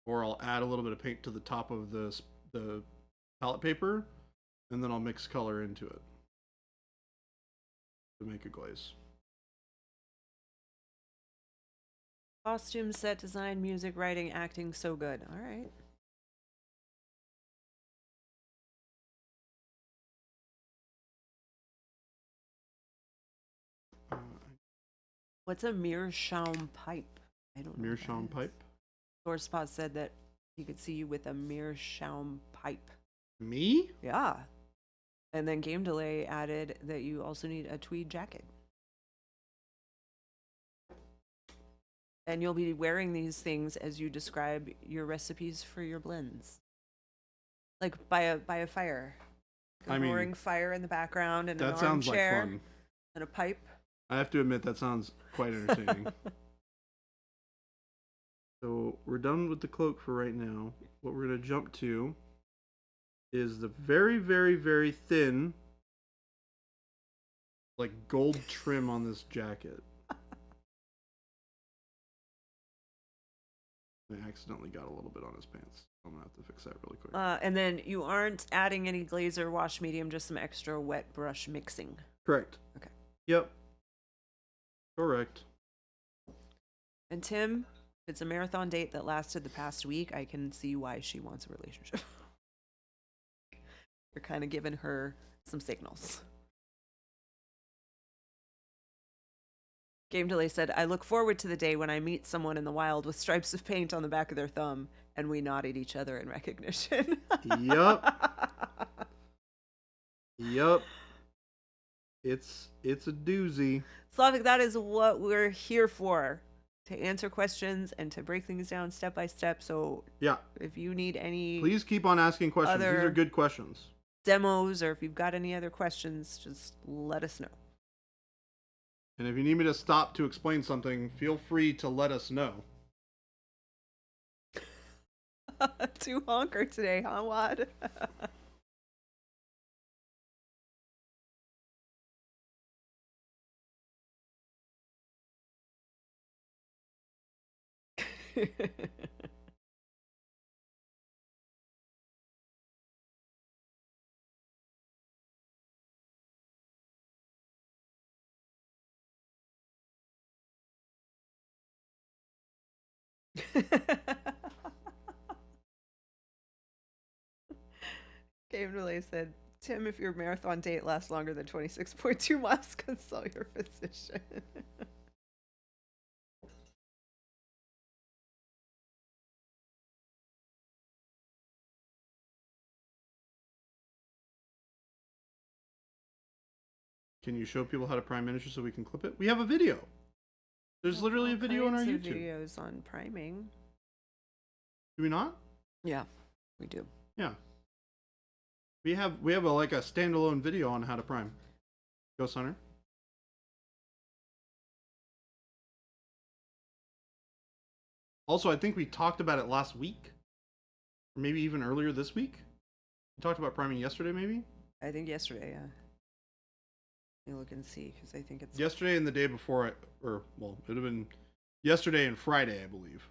Speaker 1: or I'll add a little bit of paint to the top of the palette paper, and then I'll mix color into it to make a glaze.
Speaker 2: Costume, set design, music, writing, acting, so good. All right. What's a meerschaum pipe? I don't know.
Speaker 1: Meerschaum pipe?
Speaker 2: Spot said that he could see you with a meerschaum pipe.
Speaker 1: Me?
Speaker 2: Yeah. And then Game Delay added that you also need a tweed jacket. And you'll be wearing these things as you describe your recipes for your blends. Like by a fire. A roaring fire in the background and an
Speaker 1: that sounds like
Speaker 2: armchair
Speaker 1: fun.
Speaker 2: and a pipe.
Speaker 1: I have to admit, that sounds quite entertaining. So we're done with the cloak for right now. What we're going to jump to is the very, very, very thin, like, gold trim on this jacket. I accidentally got a little bit on his pants. I'm going to have to fix that really quick.
Speaker 2: And then you aren't adding any glaze or wash medium, just some extra wet brush mixing.
Speaker 1: Correct.
Speaker 2: Okay.
Speaker 1: Yep. Correct.
Speaker 2: And Tim, if it's a marathon date that lasted the past week, I can see why she wants a relationship. You're kind of giving her some signals. Game Delay said, I look forward to the day when I meet someone in the wild with stripes of paint on the back of their thumb and we nod at each other in recognition.
Speaker 1: Yup. Yup. It's a doozy.
Speaker 2: Slavic, that is what we're here for. To answer questions and to break things down step by step. So
Speaker 1: Yeah.
Speaker 2: if you need any
Speaker 1: Please keep on asking questions. These are good questions.
Speaker 2: demos or if you've got any other questions, just let us know.
Speaker 1: And if you need me to stop to explain something, feel free to let us know.
Speaker 2: Too honker today, huh, Wad? Game Relay said, Tim, if your marathon date lasts longer than 26.2 miles, consult your physician.
Speaker 1: Can you show people how to prime miniatures so we can clip it? We have a video. There's literally a video on our
Speaker 2: Kinds of
Speaker 1: YouTube.
Speaker 2: videos on priming.
Speaker 1: Do we not?
Speaker 2: Yeah, we do.
Speaker 1: Yeah. We have like a standalone video on how to prime. Ghost Hunter. Also, I think we talked about it last week. Or maybe even earlier this week. We talked about priming yesterday, maybe?
Speaker 2: I think yesterday, yeah. Let me look and see, because I think it's...
Speaker 1: Yesterday and the day before, it would have been yesterday and Friday, I believe.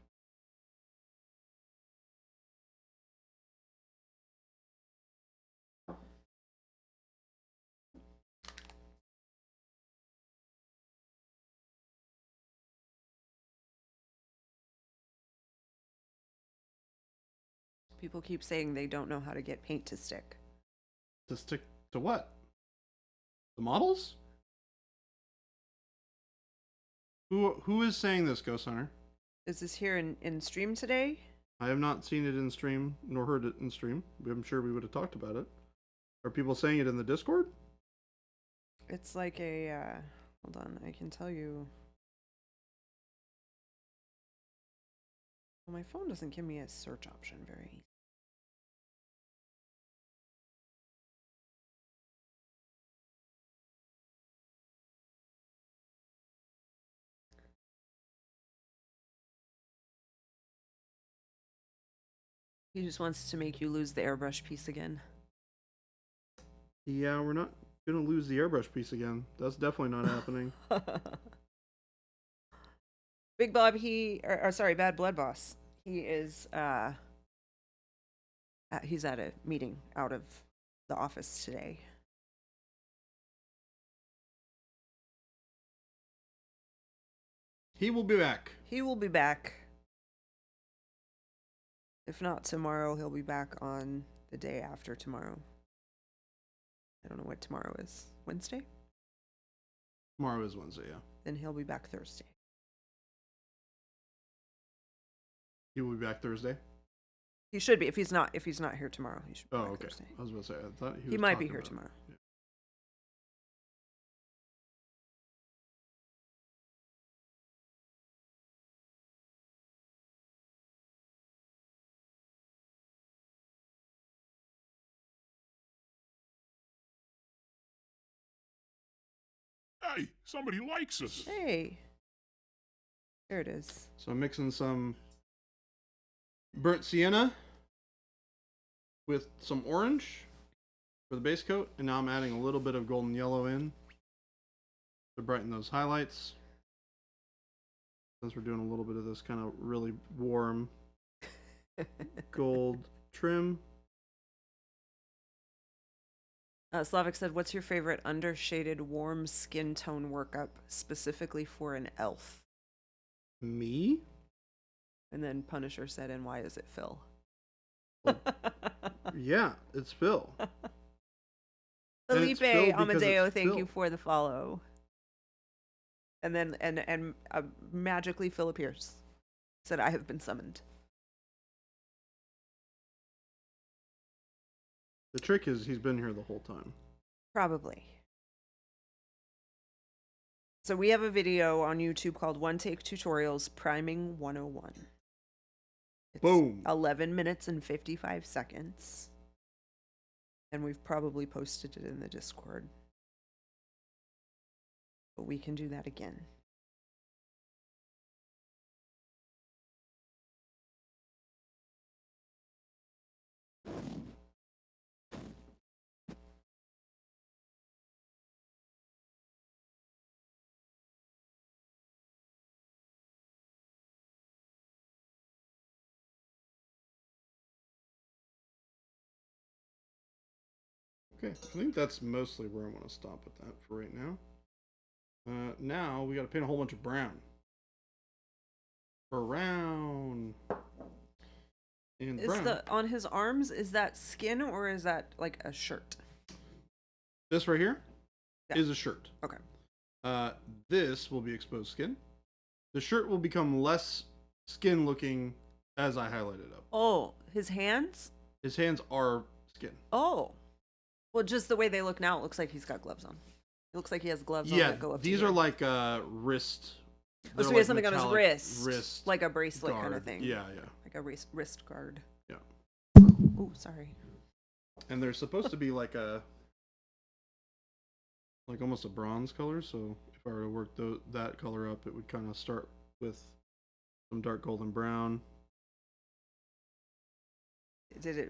Speaker 2: People keep saying they don't know how to get paint to stick.
Speaker 1: To stick to what? The models? Who is saying this, Ghost Hunter?
Speaker 2: Is this here in stream today?
Speaker 1: I have not seen it in stream, nor heard it in stream. I'm sure we would have talked about it. Are people saying it in the Discord?
Speaker 2: It's like a, hold on, I can tell you. Well, my phone doesn't give me a search option very easy. He just wants to make you lose the airbrush piece again.
Speaker 1: Yeah, we're not gonna lose the airbrush piece again. That's definitely not happening.
Speaker 2: Big Bob, sorry, Bad Blood Boss. He is, he's at a meeting out of the office today.
Speaker 1: He will be back.
Speaker 2: He will be back. If not tomorrow, he'll be back on the day after tomorrow. I don't know what tomorrow is. Wednesday?
Speaker 1: Tomorrow is Wednesday, yeah.
Speaker 2: Then he'll be back Thursday.
Speaker 1: He will be back Thursday.
Speaker 2: He should be. If he's not here tomorrow, he should be back
Speaker 1: Okay.
Speaker 2: Thursday.
Speaker 1: I was about to say, I thought
Speaker 2: He
Speaker 1: was
Speaker 2: might be
Speaker 1: talking
Speaker 2: here
Speaker 1: about it.
Speaker 2: tomorrow.
Speaker 1: Yeah.
Speaker 5: Hey, somebody likes us.
Speaker 2: Hey. There it is.
Speaker 1: So I'm mixing some burnt sienna with some orange for the base coat, and now I'm adding a little bit of golden yellow in to brighten those highlights. Since we're doing a little bit of this kind of really warm gold trim.
Speaker 2: Slavic said, what's your favorite undershaded warm skin tone workup specifically for an elf?
Speaker 1: Me?
Speaker 2: And then Punisher said, and why is it Phil?
Speaker 1: Yeah, it's Phil. And
Speaker 2: Felipe
Speaker 1: it's Phil because
Speaker 2: Amadeo,
Speaker 1: it's
Speaker 2: thank
Speaker 1: Phil.
Speaker 2: you for the follow. And then magically Phil appears. Said, I have been summoned.
Speaker 1: The trick is he's been here the whole time.
Speaker 2: Probably. So we have a video on YouTube called One Take Tutorials Priming 101. It's
Speaker 1: Boom.
Speaker 2: 11 minutes and 55 seconds. And we've probably posted it in the Discord. But we can do that again.
Speaker 1: Okay, I think that's mostly where I want to stop with that for right now. Now we got to paint a whole bunch of brown. Brown. And
Speaker 2: Is
Speaker 1: brown.
Speaker 2: the on his arms, is that skin or is that like a shirt?
Speaker 1: This right here
Speaker 2: Yeah.
Speaker 1: is a shirt.
Speaker 2: Okay.
Speaker 1: This will be exposed skin. The shirt will become less skin looking as I highlight it up.
Speaker 2: Oh, his hands?
Speaker 1: His hands are skin.
Speaker 2: Oh. Well, just the way they look now, it looks like he's got gloves on. It looks like he has gloves on
Speaker 1: Yeah,
Speaker 2: that go up to
Speaker 1: these
Speaker 2: here.
Speaker 1: are like wrist.
Speaker 2: Oh,
Speaker 1: they're
Speaker 2: so he
Speaker 1: like
Speaker 2: has something on his
Speaker 1: metallic
Speaker 2: wrist. Like a bracelet kind of
Speaker 1: guard.
Speaker 2: thing.
Speaker 1: Yeah, yeah.
Speaker 2: Like a wrist guard.
Speaker 1: Yeah.
Speaker 2: Oh, sorry.
Speaker 1: And they're supposed to be like almost a bronze color. So if I were to work that color up, it would kind of start with some dark golden brown.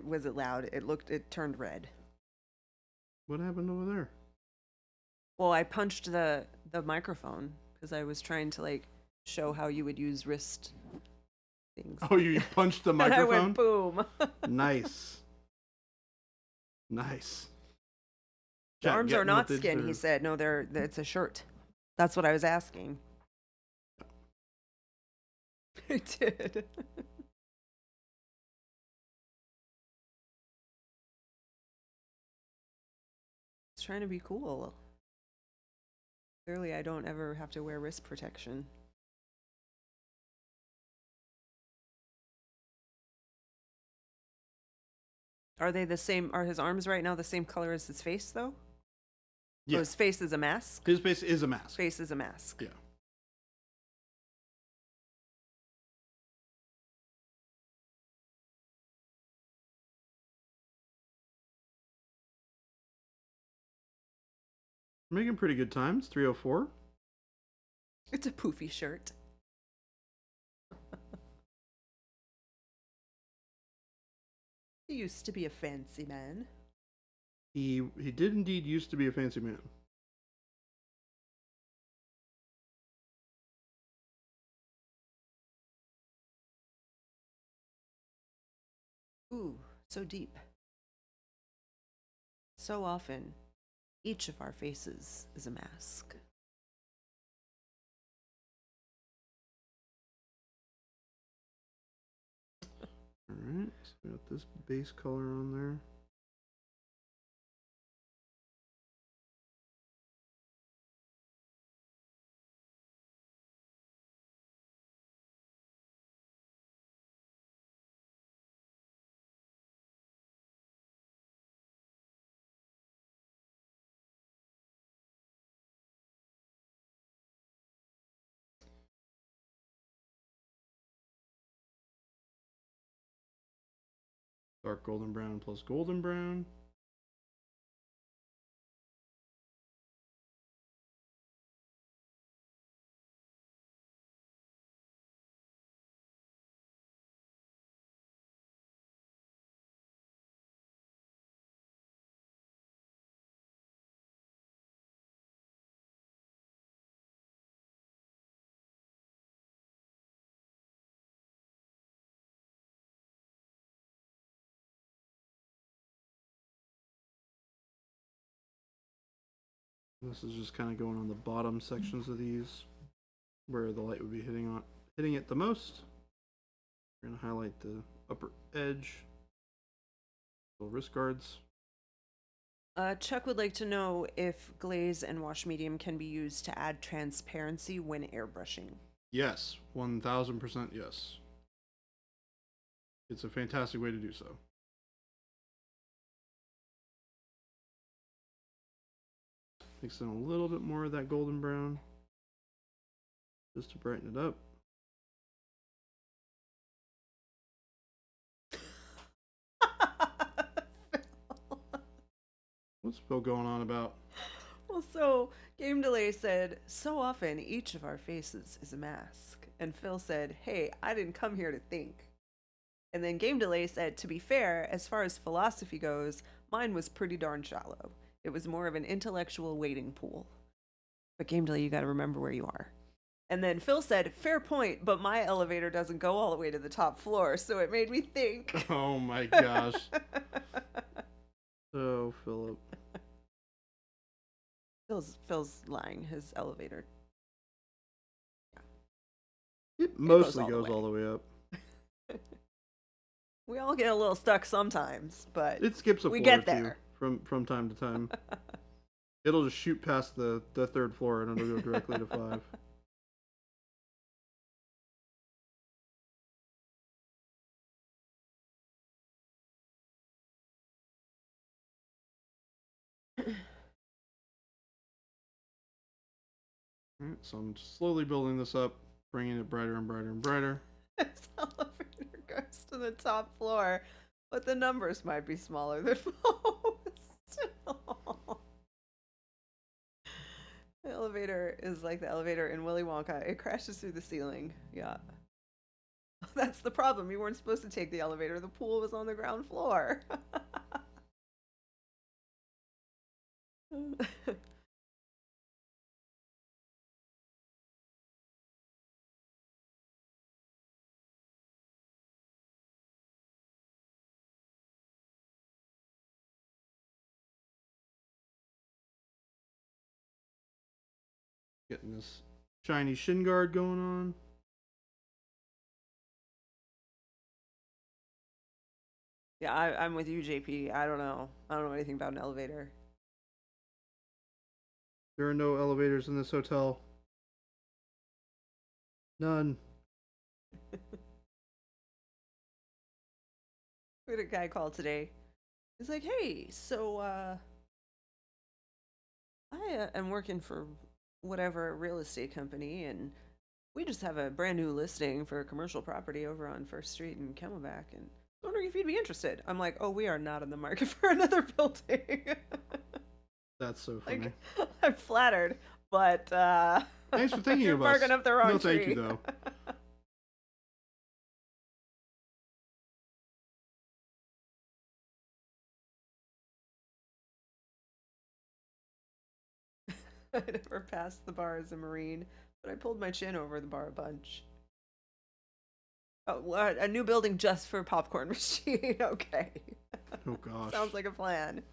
Speaker 2: Was it loud? It turned red.
Speaker 1: What happened over there?
Speaker 2: Well, I punched the microphone because I was trying to like show how you would use wrist things.
Speaker 1: Oh, you punched the
Speaker 2: And I
Speaker 1: microphone?
Speaker 2: went boom.
Speaker 1: Nice. Nice.
Speaker 2: The
Speaker 1: Chat,
Speaker 2: arms are
Speaker 1: getting
Speaker 2: not
Speaker 1: with it,
Speaker 2: skin,
Speaker 1: or-
Speaker 2: he said. No, it's a shirt. That's what I was asking. I did. It's trying to be cool. Clearly, I don't ever have to wear wrist protection. Are they the same? Are his arms right now the same color as his face, though?
Speaker 1: Yeah.
Speaker 2: Oh, his face is a mask?
Speaker 1: His face is a mask.
Speaker 2: Face is a mask.
Speaker 1: Yeah. We're making pretty good times. 3:04.
Speaker 2: It's a poofy shirt. He used to be a fancy man.
Speaker 1: He did indeed used to be a fancy man.
Speaker 2: Ooh, so deep. So often, each of our faces is a mask.
Speaker 1: Alright, so we got this base color on there. Dark golden brown plus golden brown. This is just kind of going on the bottom sections of these, where the light would be hitting it the most. We're gonna highlight the upper edge, little wrist guards.
Speaker 2: Chuck would like to know if glaze and wash medium can be used to add transparency when airbrushing.
Speaker 1: Yes, 1000% yes. It's a fantastic way to do so. Mix in a little bit more of that golden brown, just to brighten it up. What's Bill going on about?
Speaker 2: Well, so Game Delay said, so often each of our faces is a mask. And Phil said, hey, I didn't come here to think. And then Game Delay said, to be fair, as far as philosophy goes, mine was pretty darn shallow. It was more of an intellectual wading pool. But Game Delay, you got to remember where you are. And then Phil said, fair point, but my elevator doesn't go all the way to the top floor, so it made me think.
Speaker 1: Oh my gosh. Oh, Philip.
Speaker 2: Phil's lying. His elevator.
Speaker 1: It mostly
Speaker 2: all the
Speaker 1: goes
Speaker 2: way.
Speaker 1: all the way up.
Speaker 2: We all get a little stuck sometimes, but
Speaker 1: It skips a
Speaker 2: we
Speaker 1: floor
Speaker 2: get
Speaker 1: or
Speaker 2: there.
Speaker 1: two from time to time. It'll just shoot past the third floor and it'll go directly to 5. Alright, so I'm slowly building this up, bringing it brighter and brighter and brighter.
Speaker 2: His elevator goes to the top floor, but the numbers might be smaller than most. The elevator is like the elevator in Willy Wonka. It crashes through the ceiling. Yeah. That's the problem. You weren't supposed to take the elevator. The pool was on the ground floor.
Speaker 1: Getting this shiny shin guard going on.
Speaker 2: Yeah, I'm with you, JP. I don't know. I don't know anything about an elevator.
Speaker 1: There are no elevators in this hotel. None.
Speaker 2: We had a guy call today. He's like, hey, so, I am working for whatever real estate company, and we just have a brand new listing for a commercial property over on First Street in Camelback, and wondering if you'd be interested. I'm like, oh, we are not in the market for another building.
Speaker 1: That's so funny.
Speaker 2: Like, I'm flattered, but
Speaker 1: Thanks for thinking
Speaker 2: you're
Speaker 1: of us.
Speaker 2: barking up the wrong
Speaker 1: No,
Speaker 2: tree.
Speaker 1: thank you though.
Speaker 2: I never passed the bar as a Marine, but I pulled my chin over the bar a bunch. Oh, what? A new building just for popcorn machine. Okay.
Speaker 1: Oh gosh.
Speaker 2: Sounds like a plan.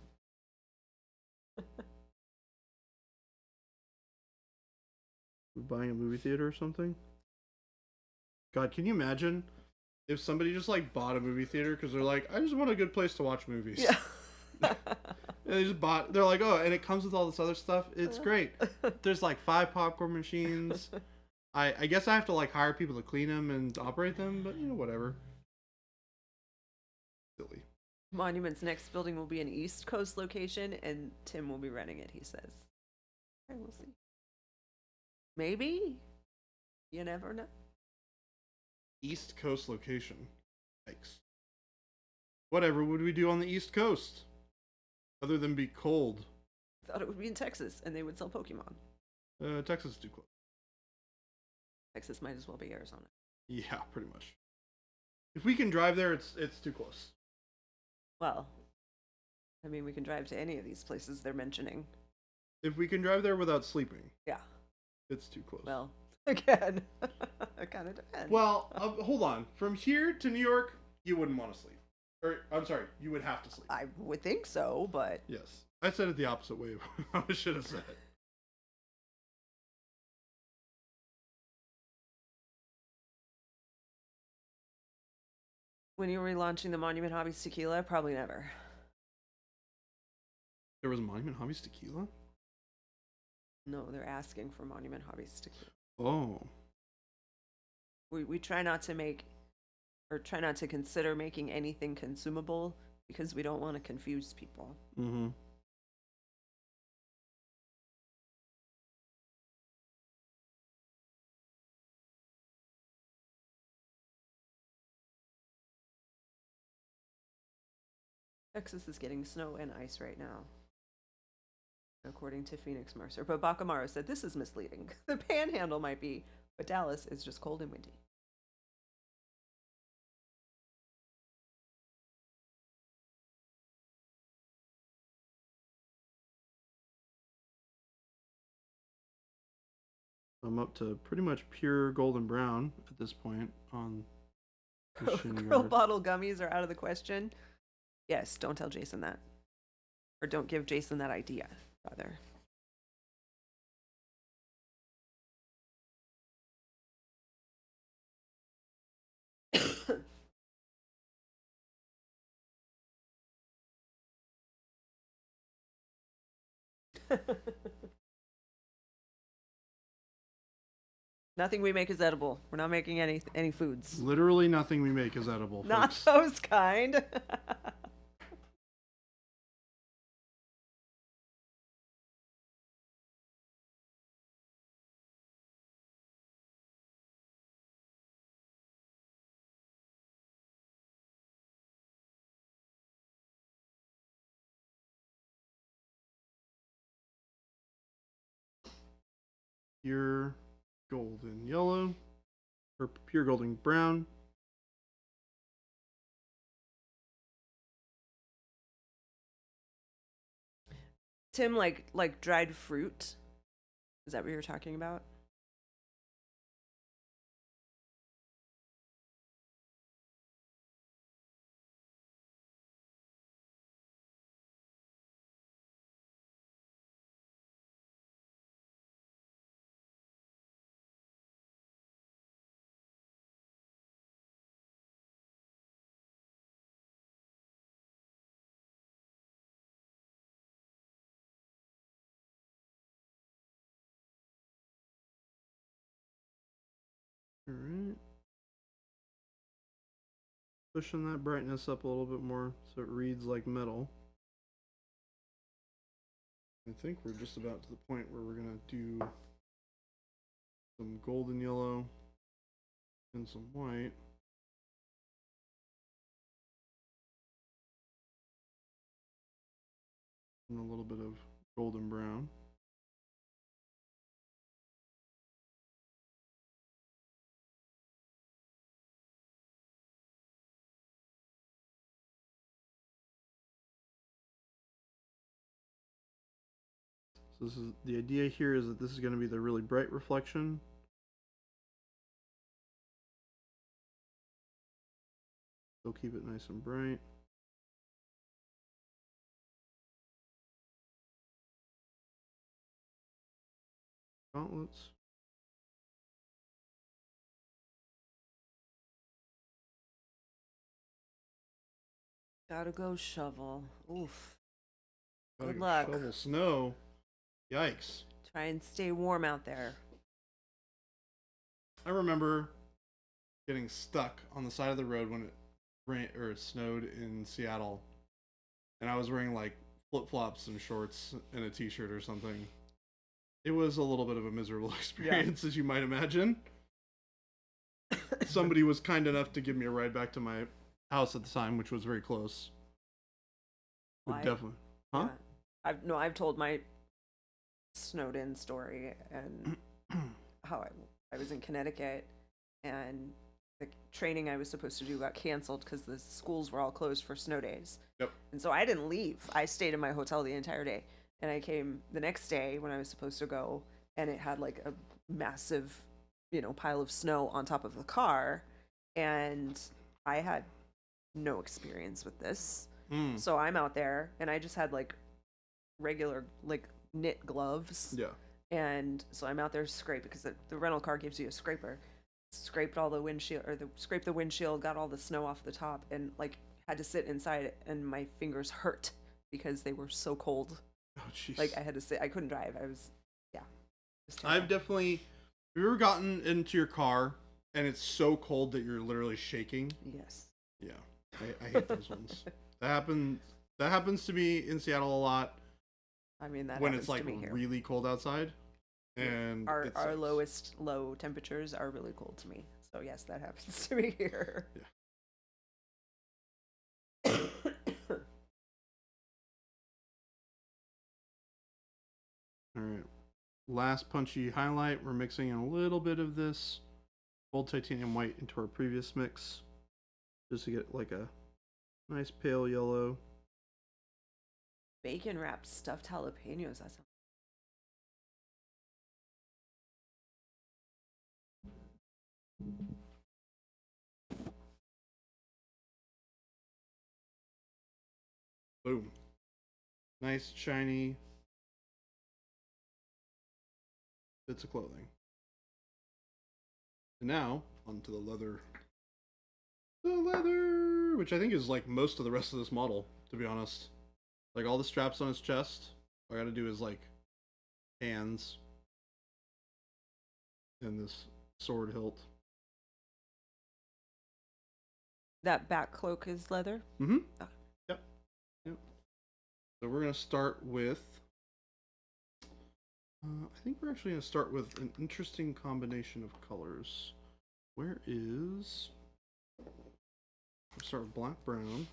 Speaker 1: We're buying a movie theater or something? God, can you imagine if somebody just like bought a movie theater because they're like, I just want a good place to watch movies.
Speaker 2: Yeah.
Speaker 1: And they just bought. They're like, oh, and it comes with all this other stuff. It's great. There's like 5 popcorn machines. I guess I have to like hire people to clean them and operate them, but you know, whatever. Silly.
Speaker 2: Monument's next building will be an East Coast location, and Tim will be renting it, he says. Okay, we'll see. Maybe. You never know.
Speaker 1: East Coast location. Yikes. Whatever would we do on the East Coast? Other than be cold.
Speaker 2: Thought it would be in Texas, and they would sell Pokemon.
Speaker 1: Texas is too close.
Speaker 2: Texas might as well be Arizona.
Speaker 1: Yeah, pretty much. If we can drive there, it's too close.
Speaker 2: Well, I mean, we can drive to any of these places they're mentioning.
Speaker 1: If we can drive there without sleeping,
Speaker 2: Yeah.
Speaker 1: it's too close.
Speaker 2: Well, again, it kind of depends.
Speaker 1: Well, hold on. From here to New York, you wouldn't want to sleep. Or, I'm sorry, you would have to sleep.
Speaker 2: I would think so, but
Speaker 1: Yes. I said it the opposite way of how I should have said it.
Speaker 2: when you were relaunching the Monument Hobbies tequila, probably never.
Speaker 1: There was Monument Hobbies tequila?
Speaker 2: No, they're asking for Monument Hobbies tequila.
Speaker 1: Oh.
Speaker 2: We try not to make, or try not to consider making anything consumable because we don't want to confuse people.
Speaker 1: Mm-hmm.
Speaker 2: Texas is getting snow and ice right now. according to Phoenix Mercer. But Bakamaru said this is misleading. The Panhandle might be, but Dallas is just cold and windy.
Speaker 1: I'm up to pretty much pure golden brown at this point on the shin
Speaker 2: Acryl
Speaker 1: guard.
Speaker 2: bottle gummies are out of the question. Yes, don't tell Jason that. Or don't give Jason that idea, rather. Nothing we make is edible. We're not making any foods.
Speaker 1: Literally nothing we make is edible.
Speaker 2: Not
Speaker 1: folks.
Speaker 2: those kind.
Speaker 1: Pure golden yellow, or pure golden brown.
Speaker 2: Tim, like dried fruit. Is that what you're talking about?
Speaker 1: All right. Pushing that brightness up a little bit more so it reads like metal. I think we're just about to the point where we're gonna do some golden yellow and some white. And a little bit of golden brown. So this is the idea here is that this is going to be the really bright reflection. Still keep it nice and bright. Gauntlets.
Speaker 2: Gotta go shovel. Oof.
Speaker 1: Gotta
Speaker 2: Good
Speaker 1: go
Speaker 2: luck.
Speaker 1: Shovel snow. Yikes.
Speaker 2: Try and stay warm out there.
Speaker 1: I remember getting stuck on the side of the road when it rained or it snowed in Seattle, and I was wearing like flip-flops and shorts and a t-shirt or something. It was a little bit of a miserable experience, as you might imagine. Somebody was kind enough to give me a ride back to my house at the time, which was very close. Would
Speaker 2: Why?
Speaker 1: definitely. Huh?
Speaker 2: Yeah. I've told my snowed in story and how I was in Connecticut and the training I was supposed to do got canceled because the schools were all closed for snow days.
Speaker 1: Yep.
Speaker 2: And so I didn't leave. I stayed in my hotel the entire day. And I came the next day when I was supposed to go, and it had like a massive, pile of snow on top of the car. And I had no experience with this. So I'm out there and I just had like regular like knit gloves.
Speaker 1: Yeah.
Speaker 2: And so I'm out there scraping because the rental car gives you a scraper. Scraped all the windshield scraped the windshield, got all the snow off the top, and like had to sit inside it, and my fingers hurt because they were so cold.
Speaker 1: Oh jeez.
Speaker 2: Like I had to sit. I couldn't drive. I was, yeah. It was
Speaker 1: I've
Speaker 2: terrible.
Speaker 1: definitely. Have you ever gotten into your car and it's so cold that you're literally shaking?
Speaker 2: Yes.
Speaker 1: Yeah, I hate those ones. That happens to me in Seattle a lot
Speaker 2: I mean that
Speaker 1: when
Speaker 2: happens
Speaker 1: it's like
Speaker 2: to me here.
Speaker 1: really cold outside, and
Speaker 2: Our
Speaker 1: it
Speaker 2: our
Speaker 1: sucks.
Speaker 2: lowest low temperatures are really cold to me. So yes, that happens to me here.
Speaker 1: Yeah. last punchy highlight, we're mixing in a little bit of this gold titanium white into our previous mix, just to get like a nice pale yellow.
Speaker 2: Bacon wrapped stuffed jalapenos. That's
Speaker 1: Boom. Nice, shiny bits of clothing. And now, onto the leather. The leather! Which I think is like most of the rest of this model, to be honest. Like all the straps on his chest, all I gotta do is like hands and this sword hilt.
Speaker 2: that back cloak is leather.
Speaker 1: Mm-hmm.
Speaker 2: Oh.
Speaker 1: Yep. Yep. So we're gonna start with. I think we're actually gonna start with an interesting combination of colors. Where is? We'll start with black brown.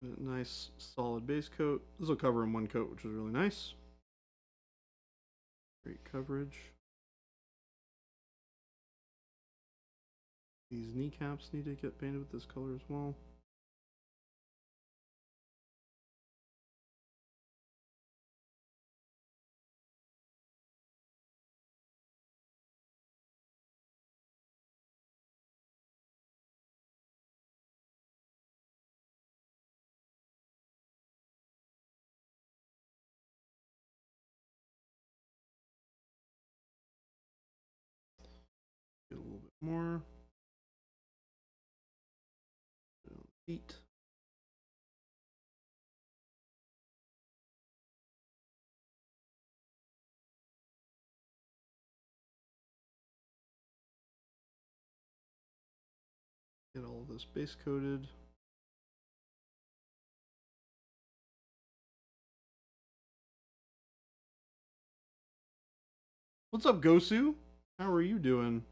Speaker 1: A nice solid base coat. This will cover in one coat, which is really nice. Great coverage. These kneecaps need to get painted with this color as well. Get a little bit more. Feet. Get all of this base coated. What's up, Gosu? How are you doing?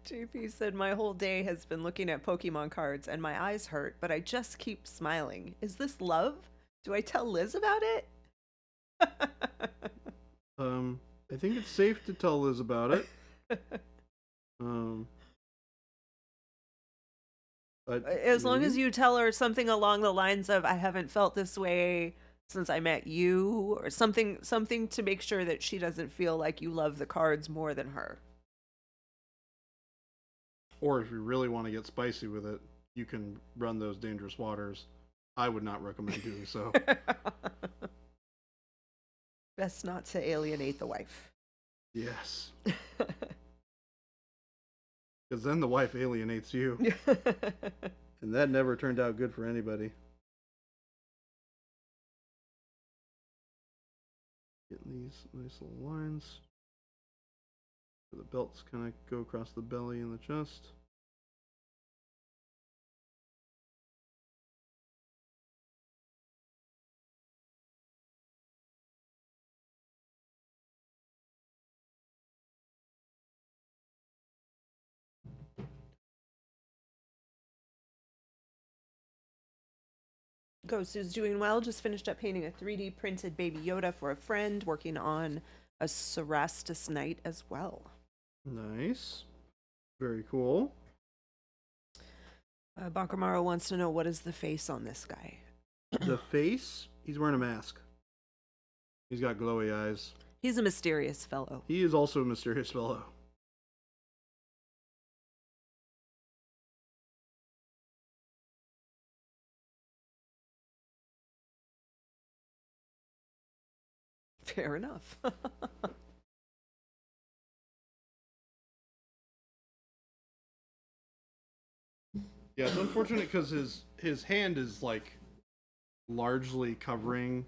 Speaker 2: JP said, my whole day has been looking at Pokemon cards and my eyes hurt, but I just keep smiling. Is this love? Do I tell Liz about it?
Speaker 1: I think it's safe to tell Liz about it. But
Speaker 2: As long as
Speaker 1: maybe?
Speaker 2: you tell her something along the lines of, I haven't felt this way since I met you, or something to make sure that she doesn't feel like you love the cards more than her.
Speaker 1: Or if you really want to get spicy with it, you can run those dangerous waters. I would not recommend doing so.
Speaker 2: Best not to alienate the wife.
Speaker 1: Yes. Because then the wife alienates you. And that never turned out good for anybody. Getting these nice little lines. So the belts kind of go across the belly and the chest.
Speaker 2: Ghost is doing well. Just finished up painting a 3D printed Baby Yoda for a friend, working on a Cerastus Knight as well.
Speaker 1: Nice. Very cool.
Speaker 2: Bakamaro wants to know, what is the face on this guy?
Speaker 1: The face, he's wearing a mask. He's got glowy eyes.
Speaker 2: He's a mysterious fellow.
Speaker 1: He is also a mysterious fellow.
Speaker 2: Fair enough.
Speaker 1: Yeah, it's unfortunate because his hand is like largely covering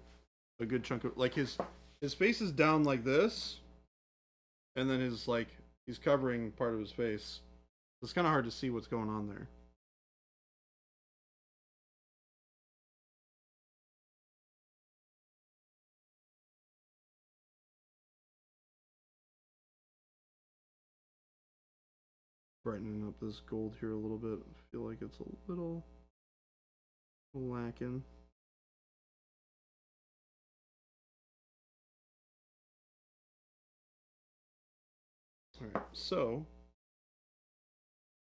Speaker 1: a good chunk of like his face is down like this, and then his like he's covering part of his face. It's kind of hard to see what's going on there. Brightening up this gold here a little bit. I feel like it's a little lacking. Alright, so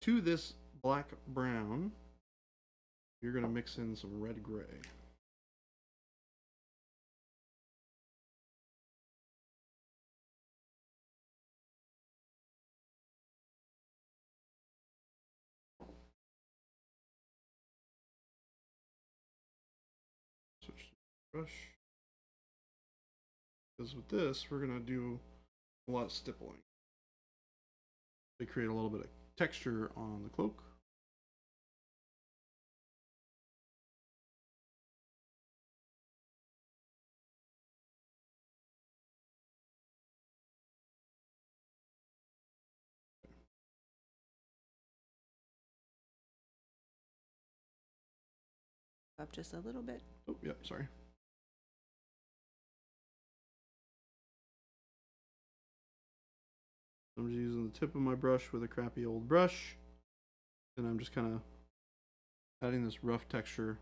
Speaker 1: to this black brown, you're going to mix in some red gray. Switch to brush. Because with this, we're going to do a lot of stippling to create a little bit of texture on the cloak.
Speaker 2: Up just a little bit.
Speaker 1: Oh, yeah, sorry. I'm just using the tip of my brush with a crappy old brush, and I'm just kind of adding this rough texture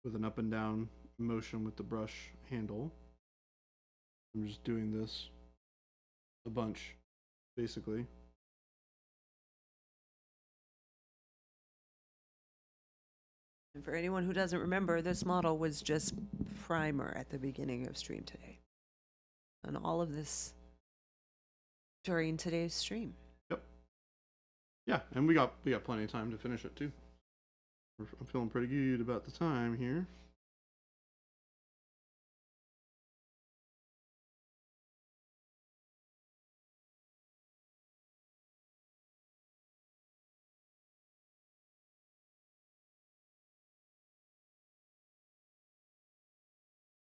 Speaker 1: with an up and down motion with the brush handle. I'm just doing this a bunch, basically.
Speaker 2: And for anyone who doesn't remember, this model was just primer at the beginning of stream today. And all of this during today's stream.
Speaker 1: Yep. Yeah, and we got plenty of time to finish it too. I'm feeling pretty good about the time here.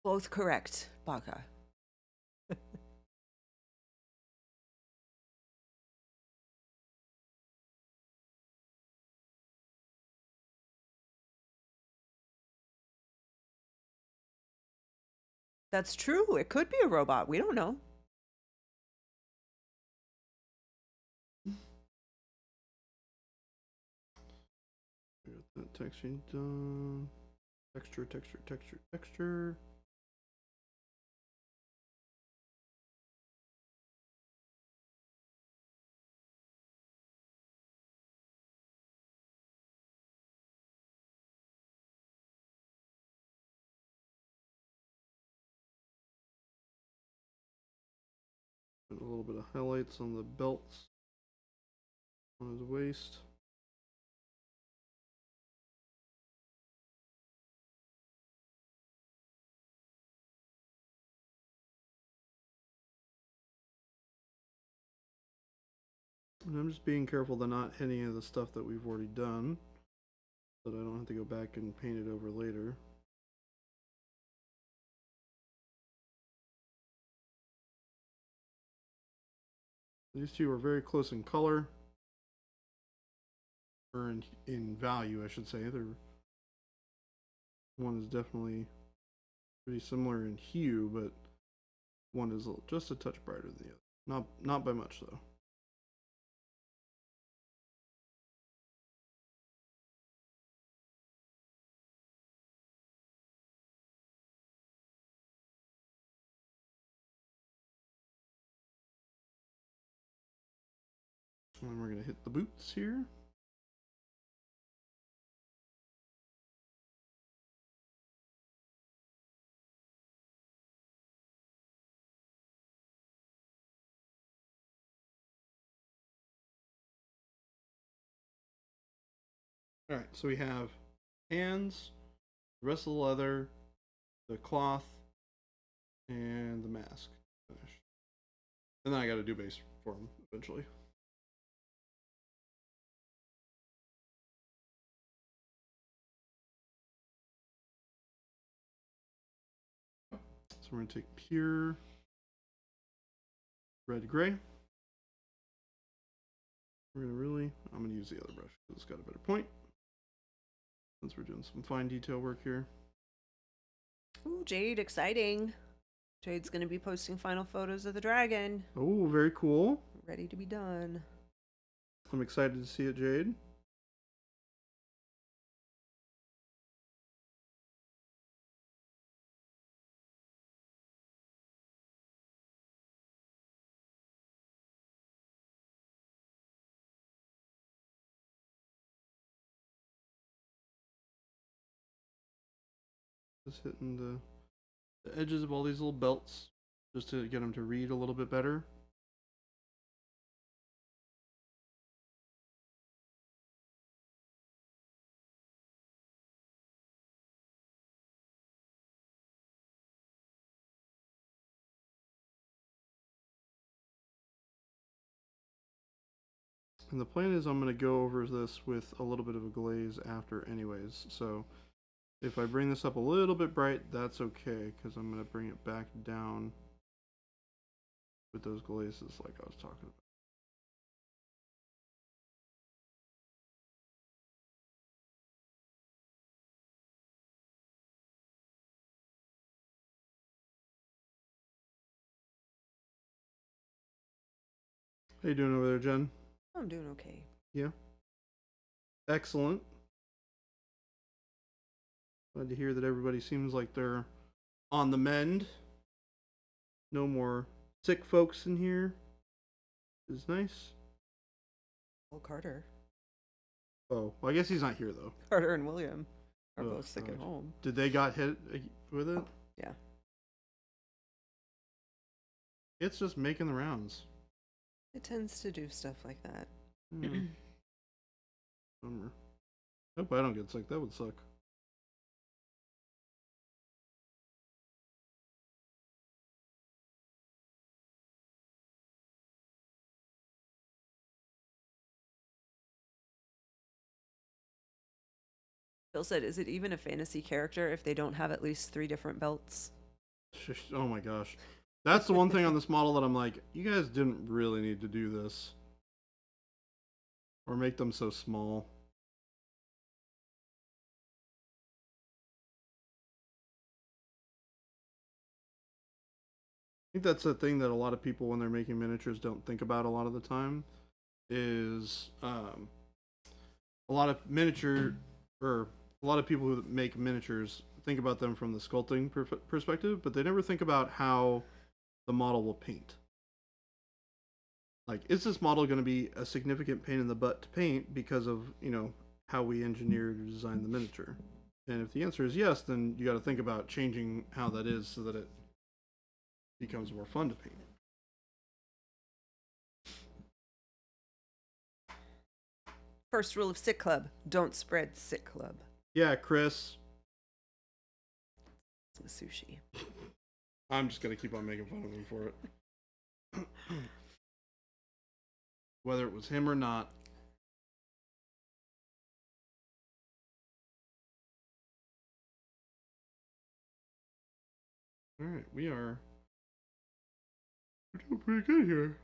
Speaker 2: Both correct, Baka. That's true. It could be a robot. We don't know.
Speaker 1: We got that texture done. Texture, texture, texture, texture. Put a little bit of highlights on the belts on his waist. And I'm just being careful to not hit any of the stuff that we've already done, so that I don't have to go back and paint it over later. These two are very close in color, or in value, I should say. One is definitely pretty similar in hue, but one is just a touch brighter than the other. Not by much though. And we're gonna hit the boots here. Alright, so we have hands, the rest of the leather, the cloth, And the mask. Finish. And then I gotta do base for him eventually. So we're gonna take pure red gray. I'm gonna use the other brush because it's got a better point. Since we're doing some fine detail work here.
Speaker 2: Ooh, Jade, exciting. Jade's going to be posting final photos of the dragon.
Speaker 1: Oh, very cool.
Speaker 2: Ready to be done.
Speaker 1: I'm excited to see it, Jade. Just hitting the edges of all these little belts just to get them to read a little bit better. And the plan is I'm going to go over this with a little bit of a glaze after anyways. So if I bring this up a little bit bright, that's okay, because I'm going to bring it back down with those glazes like I was talking about. How you doing over there, Jen?
Speaker 2: I'm doing okay.
Speaker 1: Yeah. Excellent. Glad to hear that everybody seems like they're on the mend. No more sick folks in here. Is nice.
Speaker 2: Well, Carter.
Speaker 1: Oh, well, I guess he's not here though.
Speaker 2: Carter and William are
Speaker 1: Oh,
Speaker 2: both sick at
Speaker 1: God.
Speaker 2: home.
Speaker 1: Did they got hit with it?
Speaker 2: Yeah.
Speaker 1: It's just making the rounds.
Speaker 2: It tends to do stuff like that.
Speaker 1: Bummer. Hope I don't get sick. That would suck.
Speaker 2: Phil said, is it even a fantasy character if they don't have at least 3 different belts?
Speaker 1: Oh my gosh. That's the one thing on this model that I'm like, you guys didn't really need to do this. Or make them so small. I think that's the thing that a lot of people when they're making miniatures don't think about a lot of the time is a lot of a lot of people who make miniatures think about them from the sculpting perspective, but they never think about how the model will paint. Like, is this model going to be a significant pain in the butt to paint because of, you know, how we engineered or designed the miniature? And if the answer is yes, then you got to think about changing how that is so that it becomes more fun to paint.
Speaker 2: First rule of Sick Club, don't spread Sick Club.
Speaker 1: Yeah, Chris.
Speaker 2: It's with sushi.
Speaker 1: I'm just going to keep on making fun of him for it. Whether it was him or not. Alright, we're doing pretty good here.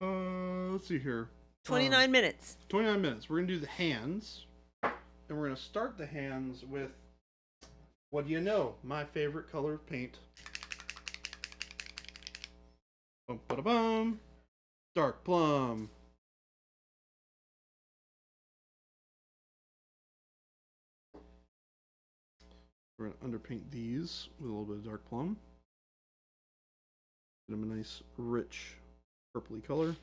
Speaker 1: Let's see here.
Speaker 2: 29 minutes.
Speaker 1: 29 minutes. We're going to do the hands. And we're going to start the hands with, what do you know? My favorite color of paint. Bum, ba-da-bum. Dark plum. We're going to underpaint these with a little bit of dark plum. Get them a nice, rich, purpley color.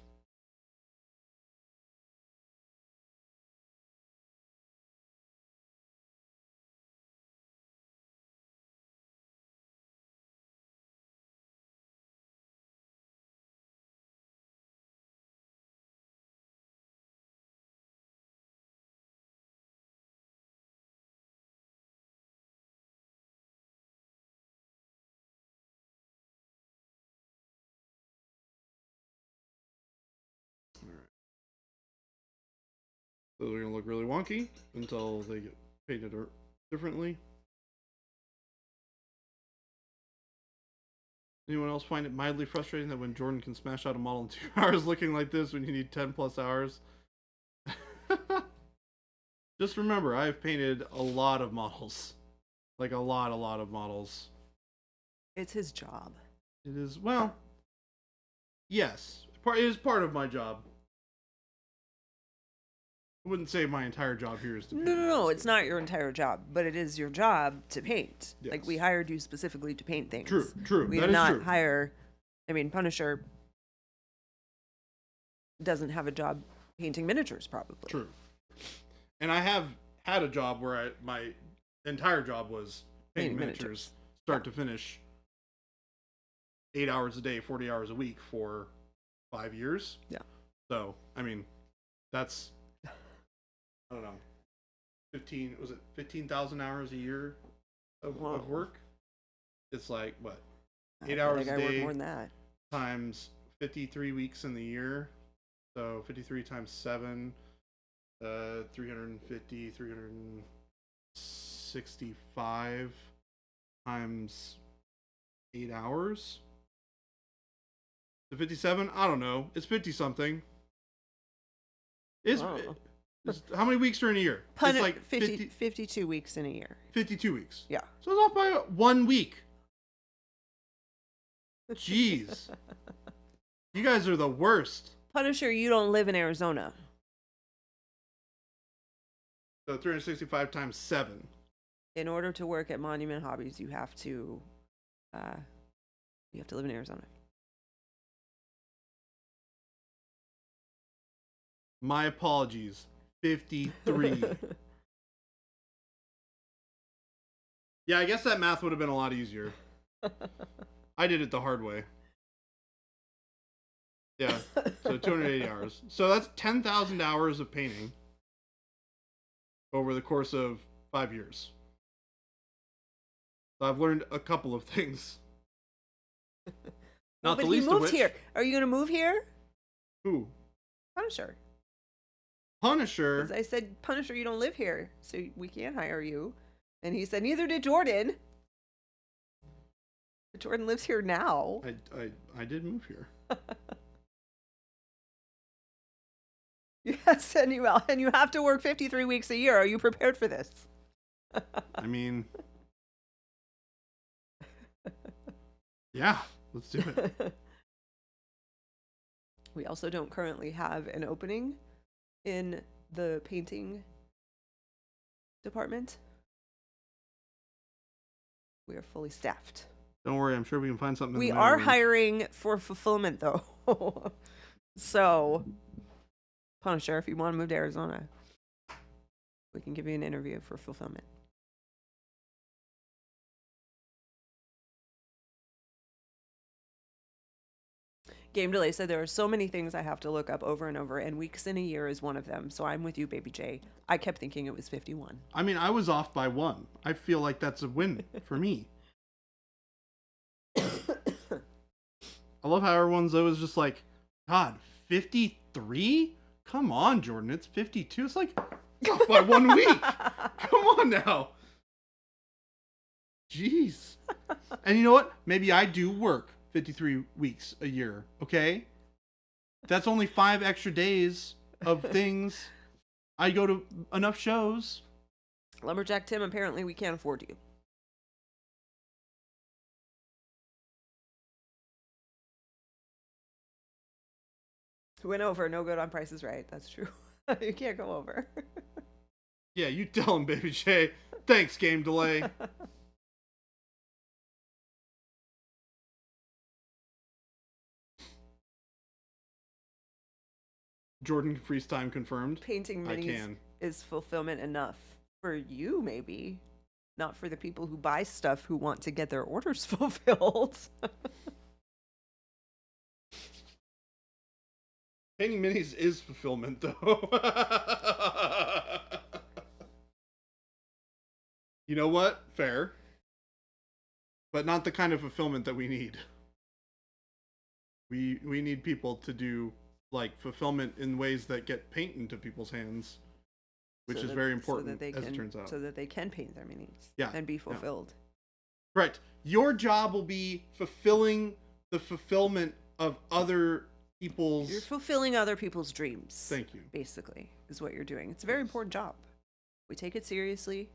Speaker 1: Those are gonna look really wonky until they get painted differently. Anyone else find it mildly frustrating that when Jordan can smash out a model in 2 hours looking like this when you need 10 plus hours? Just remember, I have painted a lot of models. Like a lot of models.
Speaker 2: It's his job.
Speaker 1: It is, well, yes. It is part of my job. I wouldn't say my entire job here is to paint.
Speaker 2: No, it's not your entire job, but it is your job to paint.
Speaker 1: Yes.
Speaker 2: Like, we hired you specifically to paint things.
Speaker 1: True.
Speaker 2: We
Speaker 1: That
Speaker 2: did
Speaker 1: is
Speaker 2: not
Speaker 1: true.
Speaker 2: hire, I mean, Punisher doesn't have a job painting miniatures, probably.
Speaker 1: True. And I have had a job where my entire job was painting miniatures, start to finish, 8 hours a day, 40 hours a week for 5 years.
Speaker 2: Yeah.
Speaker 1: So, I mean, that's, I don't know, 15,000 hours a year of work? It's like, what, 8 hours a
Speaker 2: I work
Speaker 1: day
Speaker 2: more than that.
Speaker 1: times 53 weeks in the year. So 53 times 7, 350, 365 times 8 hours. The 57? I don't know. It's 50 something. How many weeks are in a year? It's like
Speaker 2: 52 weeks in a year.
Speaker 1: 52 weeks.
Speaker 2: Yeah.
Speaker 1: So it's off by 1 week. Jeez. You guys are the worst.
Speaker 2: Punisher, you don't live in Arizona.
Speaker 1: So 365 times 7.
Speaker 2: In order to work at Monument Hobbies, you have to live in Arizona.
Speaker 1: My apologies. 53. Yeah, I guess that math would have been a lot easier. I did it the hard way. Yeah, so 280 hours. So that's 10,000 hours of painting over the course of 5 years. So I've learned a couple of things. Not
Speaker 2: but
Speaker 1: the
Speaker 2: he
Speaker 1: least of
Speaker 2: moved
Speaker 1: which.
Speaker 2: here. Are you going to move here?
Speaker 1: Who?
Speaker 2: Punisher.
Speaker 1: Punisher.
Speaker 2: Because I said, Punisher, you don't live here, so we can't hire you. And he said, neither did Jordan. But Jordan lives here now.
Speaker 1: I did move here.
Speaker 2: Yes, and you have to work 53 weeks a year. Are you prepared for this?
Speaker 1: I mean, yeah, let's do it.
Speaker 2: We also don't currently have an opening in the painting department. We are fully staffed.
Speaker 1: Don't worry, I'm sure we can find something.
Speaker 2: We
Speaker 1: in the
Speaker 2: are
Speaker 1: mailroom.
Speaker 2: hiring for fulfillment, though. So, Punisher, if you want to move to Arizona, we can give you an interview for fulfillment. Game Delay said there are so many things I have to look up over and over, and weeks in a year is one of them. So I'm with you, Baby J. I kept thinking it was 51.
Speaker 1: I mean, I was off by 1. I feel like that's a win for me. I love how everyone's always just like, God, 53? Come on, Jordan, it's 52. It's like, off by 1 week. Come on now. Jeez. And you know what? Maybe I do work 53 weeks a year, okay? That's only 5 extra days of things. I go to enough shows.
Speaker 2: Lumberjack Tim, apparently we can't afford you. Went over, no good on Price is Right. That's true. You can't go over.
Speaker 1: Yeah, you tell him, Baby J. Thanks, Game Delay. Jordan freeze time confirmed.
Speaker 2: Painting
Speaker 1: I
Speaker 2: minis
Speaker 1: can.
Speaker 2: is fulfillment enough for you, maybe. Not for the people who buy stuff who want to get their orders fulfilled.
Speaker 1: Painting minis is fulfillment, though. You know what? Fair. But not the kind of fulfillment that we need. We need people to do, like, fulfillment in ways that get paint into people's hands. which
Speaker 2: so
Speaker 1: is
Speaker 2: that-
Speaker 1: very
Speaker 2: so
Speaker 1: important,
Speaker 2: that they
Speaker 1: as
Speaker 2: can,
Speaker 1: it turns out.
Speaker 2: so that they can paint their minis.
Speaker 1: Yeah,
Speaker 2: And be
Speaker 1: yeah.
Speaker 2: fulfilled.
Speaker 1: Right. Your job will be fulfilling the fulfillment of other people's.
Speaker 2: You're fulfilling other people's dreams.
Speaker 1: Thank you.
Speaker 2: Basically, is what you're doing. It's a very
Speaker 1: Yes.
Speaker 2: important job. We take it seriously,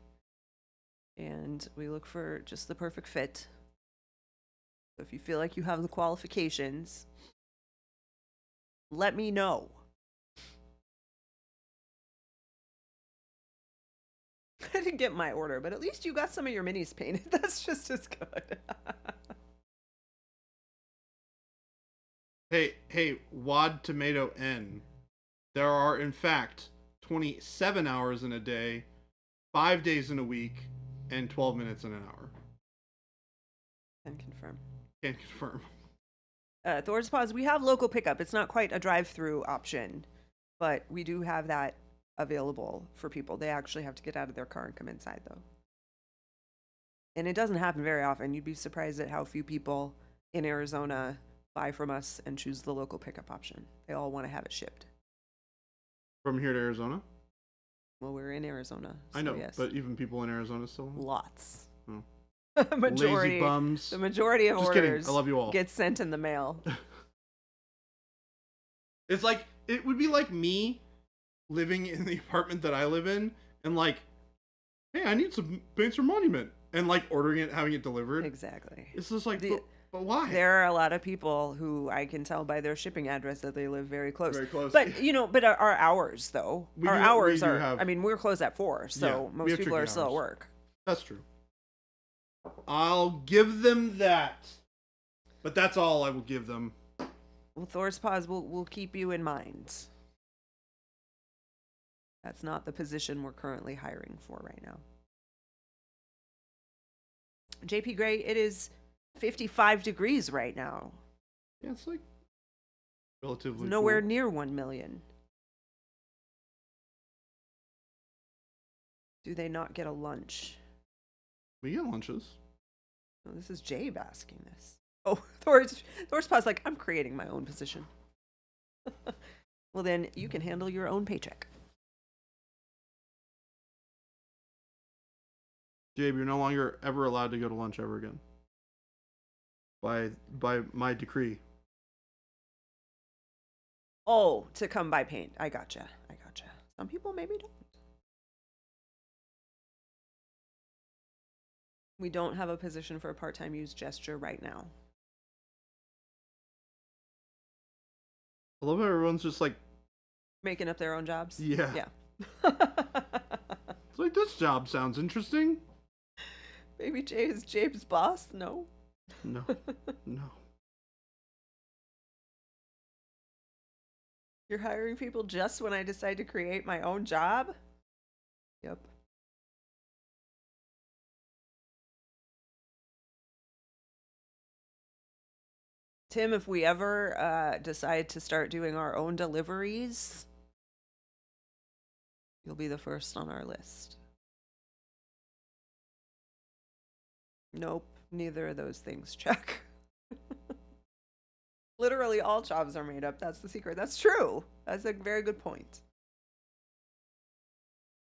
Speaker 2: and we look for just the perfect fit. So if you feel like you have the qualifications, let me know. I didn't get my order, but at least you got some of your minis painted. That's just as good.
Speaker 1: Hey, Wad Tomato N. There are, in fact, 27 hours in a day, 5 days in a week, and 12 minutes in an hour.
Speaker 2: And confirm.
Speaker 1: Can confirm.
Speaker 2: Thor's Paws, we have local pickup. It's not quite a drive-through option, but we do have that available for people. They actually have to get out of their car and come inside, though. And it doesn't happen very often. You'd be surprised at how few people in Arizona buy from us and choose the local pickup option. They all want to have it shipped.
Speaker 1: From here to Arizona?
Speaker 2: Well, we're in Arizona.
Speaker 1: I
Speaker 2: so
Speaker 1: know,
Speaker 2: yes.
Speaker 1: but even people in Arizona still.
Speaker 2: Lots.
Speaker 1: Oh.
Speaker 2: Majority.
Speaker 1: Lazy bums.
Speaker 2: The majority of
Speaker 1: Just
Speaker 2: orders
Speaker 1: kidding. I love you all.
Speaker 2: get sent in the mail.
Speaker 1: It's like, it would be like me living in the apartment that I live in and like, hey, I need some paints for Monument. And like ordering it, having it delivered.
Speaker 2: Exactly.
Speaker 1: It's just like,
Speaker 2: The-
Speaker 1: but why?
Speaker 2: There are a lot of people who I can tell by their shipping address that they live very close.
Speaker 1: Very close.
Speaker 2: But but our hours though,
Speaker 1: We
Speaker 2: our
Speaker 1: do-
Speaker 2: hours
Speaker 1: we do
Speaker 2: are.
Speaker 1: have-
Speaker 2: I mean, we're closed at 4, so
Speaker 1: Yeah, we
Speaker 2: most
Speaker 1: have
Speaker 2: people are
Speaker 1: tricky
Speaker 2: still at
Speaker 1: hours.
Speaker 2: work.
Speaker 1: That's true. I'll give them that. But that's all I will give them.
Speaker 2: Well, Thor's Paws will keep you in mind. That's not the position we're currently hiring for right now. JP Gray, it is 55 degrees right now.
Speaker 1: Yeah, it's like relatively
Speaker 2: Nowhere
Speaker 1: cool.
Speaker 2: near 1 million. Do they not get a lunch?
Speaker 1: We get lunches.
Speaker 2: Oh, this is Jabe asking this. Oh, Thor's Paws like, I'm creating my own position. Well, then you can handle your own paycheck.
Speaker 1: Jabe, you're no longer ever allowed to go to lunch ever again. By my decree.
Speaker 2: Oh, to come buy paint. I gotcha. Some people maybe don't. We don't have a position for a part-time use gesture right now.
Speaker 1: I love how everyone's just like,
Speaker 2: Making up their own jobs?
Speaker 1: yeah.
Speaker 2: Yeah.
Speaker 1: It's like, this job sounds interesting.
Speaker 2: Maybe Jay is Jabe's boss? No.
Speaker 1: No. No.
Speaker 2: You're hiring people just when I decide to create my own job? Yep. Tim, if we ever decide to start doing our own deliveries, you'll be the first on our list. Nope, neither of those things check. Literally all jobs are made up. That's the secret. That's true. That's a very good point.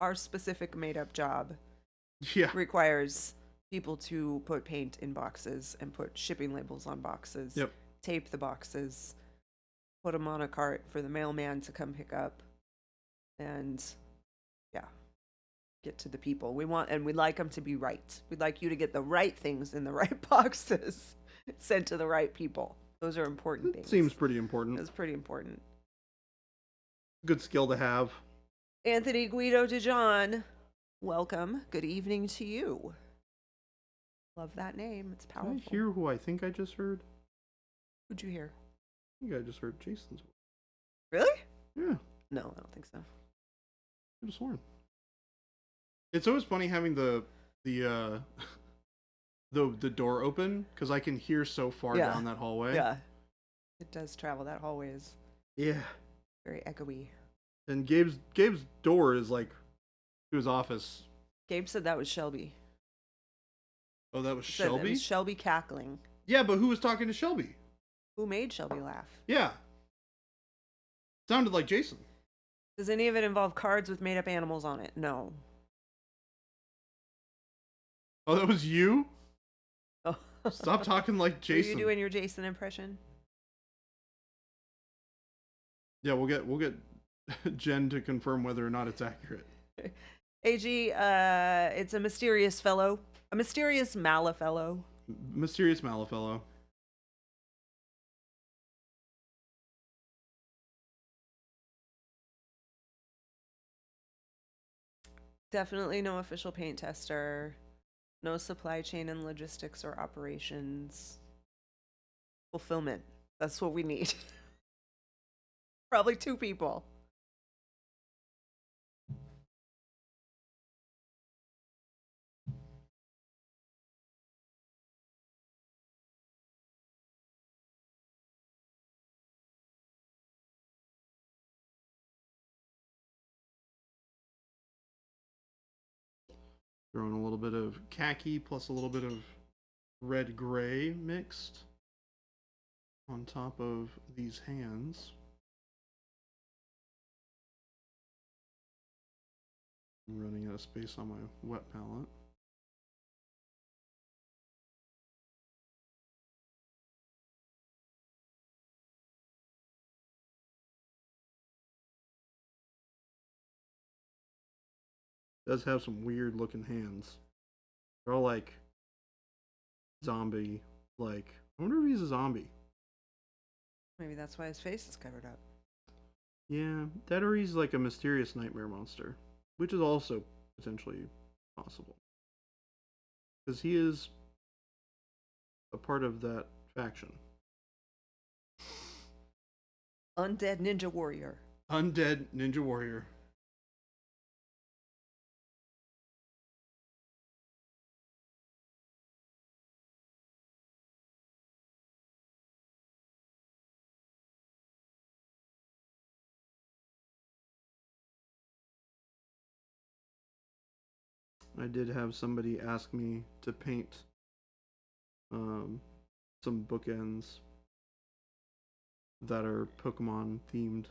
Speaker 2: Our specific made up job
Speaker 1: Yeah.
Speaker 2: requires people to put paint in boxes and put shipping labels on boxes.
Speaker 1: Yep.
Speaker 2: Tape the boxes, put them on a cart for the mailman to come pick up, and yeah, get to the people. We'd like them to be right. We'd like you to get the right things in the right boxes sent to the right people. Those are important
Speaker 1: It
Speaker 2: things.
Speaker 1: seems pretty important.
Speaker 2: That's pretty important.
Speaker 1: Good skill to have.
Speaker 2: Anthony Guido DeJohn, welcome. Good evening to you. Love that name. It's
Speaker 1: Did I
Speaker 2: powerful.
Speaker 1: hear who I think I just heard?
Speaker 2: Who'd you hear?
Speaker 1: I think I just heard Jason's voice.
Speaker 2: Really?
Speaker 1: Yeah.
Speaker 2: No, I don't think so.
Speaker 1: I could have sworn. It's always funny having the door open because I can hear so far
Speaker 2: Yeah.
Speaker 1: down that hallway.
Speaker 2: Yeah. It does travel. That hallway is
Speaker 1: Yeah.
Speaker 2: very echoey.
Speaker 1: And Gabe's door is like to his office.
Speaker 2: Gabe said that was Shelby.
Speaker 1: Oh, that was
Speaker 2: He said it
Speaker 1: Shelby?
Speaker 2: was Shelby cackling.
Speaker 1: Yeah, but who was talking to Shelby?
Speaker 2: Who made Shelby laugh?
Speaker 1: Yeah. Sounded like Jason.
Speaker 2: Does any of it involve cards with made up animals on it? No.
Speaker 1: Oh, that was you?
Speaker 2: Oh.
Speaker 1: Stop talking like
Speaker 2: Were
Speaker 1: Jason.
Speaker 2: you doing your Jason impression?
Speaker 1: Yeah, we'll get Jen to confirm whether or not it's accurate.
Speaker 2: AG, it's a mysterious fellow. A mysterious Malifaux.
Speaker 1: Mysterious Malifaux.
Speaker 2: Definitely no official paint tester. No supply chain and logistics or operations. Fulfillment. That's what we need. Probably 2 people.
Speaker 1: Throwing a little bit of khaki plus a little bit of red gray mixed on top of these hands. I'm running out of space on my wet palette. Does have some weird looking hands. They're all like zombie, like, I wonder if he's a zombie.
Speaker 2: Maybe that's why his face is covered up.
Speaker 1: Yeah, that or he's like a mysterious nightmare monster, which is also potentially possible. Because he is a part of that faction.
Speaker 2: Undead Ninja Warrior.
Speaker 1: Undead Ninja Warrior. I did have somebody ask me to paint some bookends that are Pokemon themed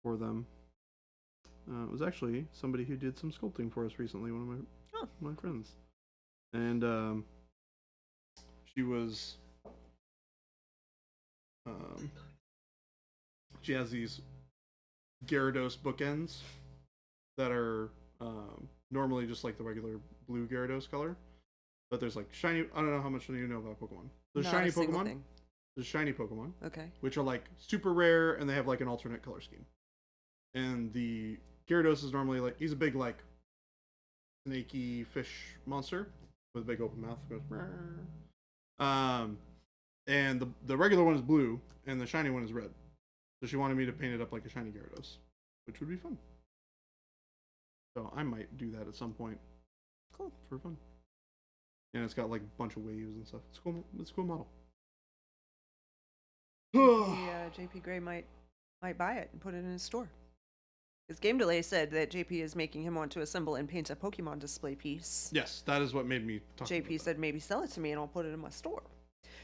Speaker 1: for them. It was actually somebody who did some sculpting for us recently, one of my friends. And she was she has these Gyarados bookends that are normally just like the regular blue Gyarados color, but there's like shiny. I don't know how much you know about Pokemon. There's
Speaker 2: Not
Speaker 1: shiny
Speaker 2: a single
Speaker 1: Pokemon.
Speaker 2: thing.
Speaker 1: There's shiny Pokemon,
Speaker 2: Okay.
Speaker 1: which are like super rare, and they have like an alternate color scheme. And the Gyarados is normally like, he's a big like snaky fish monster with a big open mouth. Goes, and the regular one is blue, and the shiny one is red. So she wanted me to paint it up like a shiny Gyarados, which would be fun. So I might do that at some point.
Speaker 2: Cool.
Speaker 1: For fun. And it's got like a bunch of waves and stuff. It's cool. It's a cool model.
Speaker 2: JP Gray might buy it and put it in his store. His game delay said that JP is making him want to assemble and paint a Pokemon display piece.
Speaker 1: Yes, that is what made me talk about
Speaker 2: JP said maybe sell it to me and I'll put it in my store.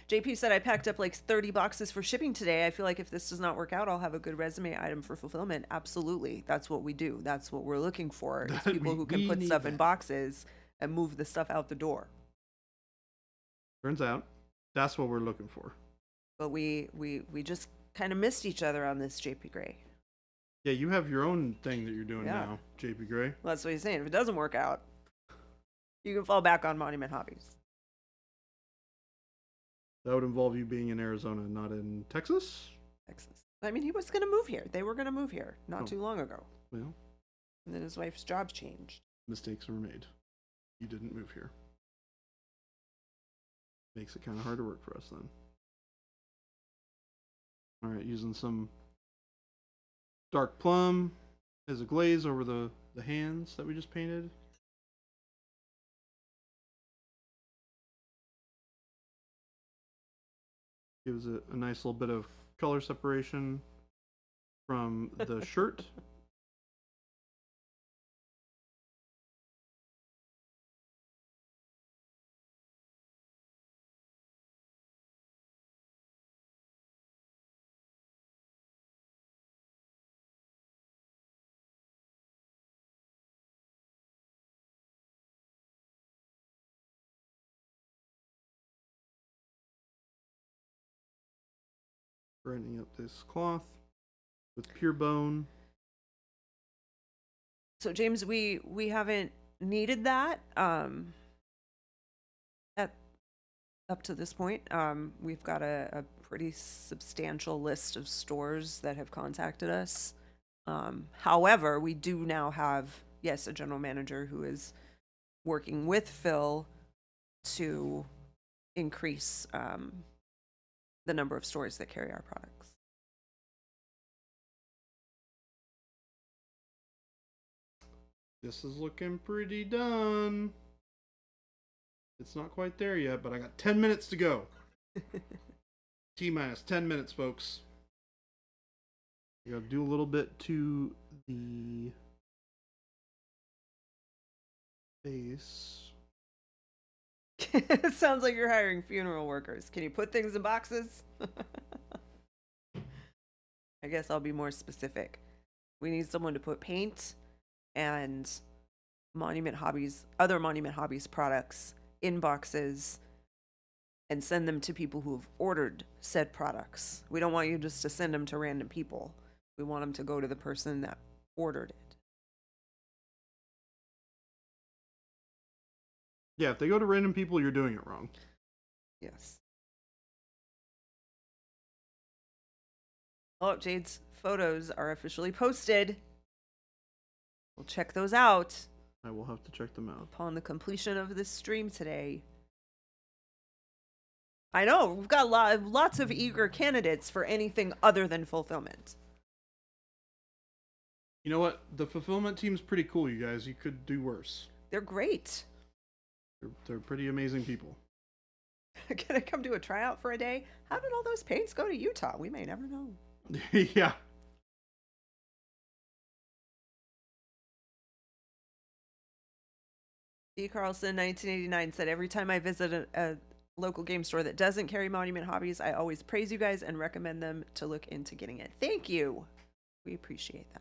Speaker 2: JP said I packed up like 30 boxes for shipping today. I feel like if this does not work out, I'll have a good resume item for fulfillment. Absolutely. That's what we do. That's what we're looking for. Is people who can put stuff in boxes and move the stuff out the door.
Speaker 1: Turns out that's what we're looking for.
Speaker 2: But we just kind of missed each other on this, JP Gray.
Speaker 1: Yeah, you have your own thing that you're doing
Speaker 2: Yeah.
Speaker 1: now, JP Gray.
Speaker 2: Well, that's what he's saying. If it doesn't work out, you can fall back on Monument Hobbies.
Speaker 1: That would involve you being in Arizona, not in Texas?
Speaker 2: Texas. I mean, he was going to move here. They were going to move here not too long ago.
Speaker 1: Well,
Speaker 2: And then his wife's job changed.
Speaker 1: mistakes were made. You didn't move here. Makes it kind of hard to work for us then. Alright, using some dark plum as a glaze over the hands that we just painted. Gives it a nice little bit of color separation from the shirt. brightening up this cloth with pure bone.
Speaker 2: So James, we haven't needed that at up to this point. We've got a pretty substantial list of stores that have contacted us. However, we do now have, yes, a general manager who is working with Phil to increase the number of stores that carry our products.
Speaker 1: This is looking pretty done. It's not quite there yet, but I got 10 minutes to go. T-minus 10 minutes, folks. You gotta do a little bit to the base.
Speaker 2: It sounds like you're hiring funeral workers. Can you put things in boxes? I guess I'll be more specific. We need someone to put paint and other Monument Hobbies products in boxes and send them to people who have ordered said products. We don't want you just to send them to random people. We want them to go to the person that ordered it.
Speaker 1: Yeah, if they go to random people, you're doing it wrong.
Speaker 2: Yes. Oh, Jade's photos are officially posted. We'll check those out
Speaker 1: I will have to check them out.
Speaker 2: upon the completion of this stream today. I know, we've got lots of eager candidates for anything other than fulfillment.
Speaker 1: You know what? The fulfillment team's pretty cool, you guys. You could do worse.
Speaker 2: They're great.
Speaker 1: They're pretty amazing people.
Speaker 2: Can I come do a tryout for a day? How did all those paints go to Utah? We may never know.
Speaker 1: Yeah.
Speaker 2: D. Carlson, 1989, said, every time I visit a local game store that doesn't carry Monument Hobbies, I always praise you guys and recommend them to look into getting it. Thank you. We appreciate that.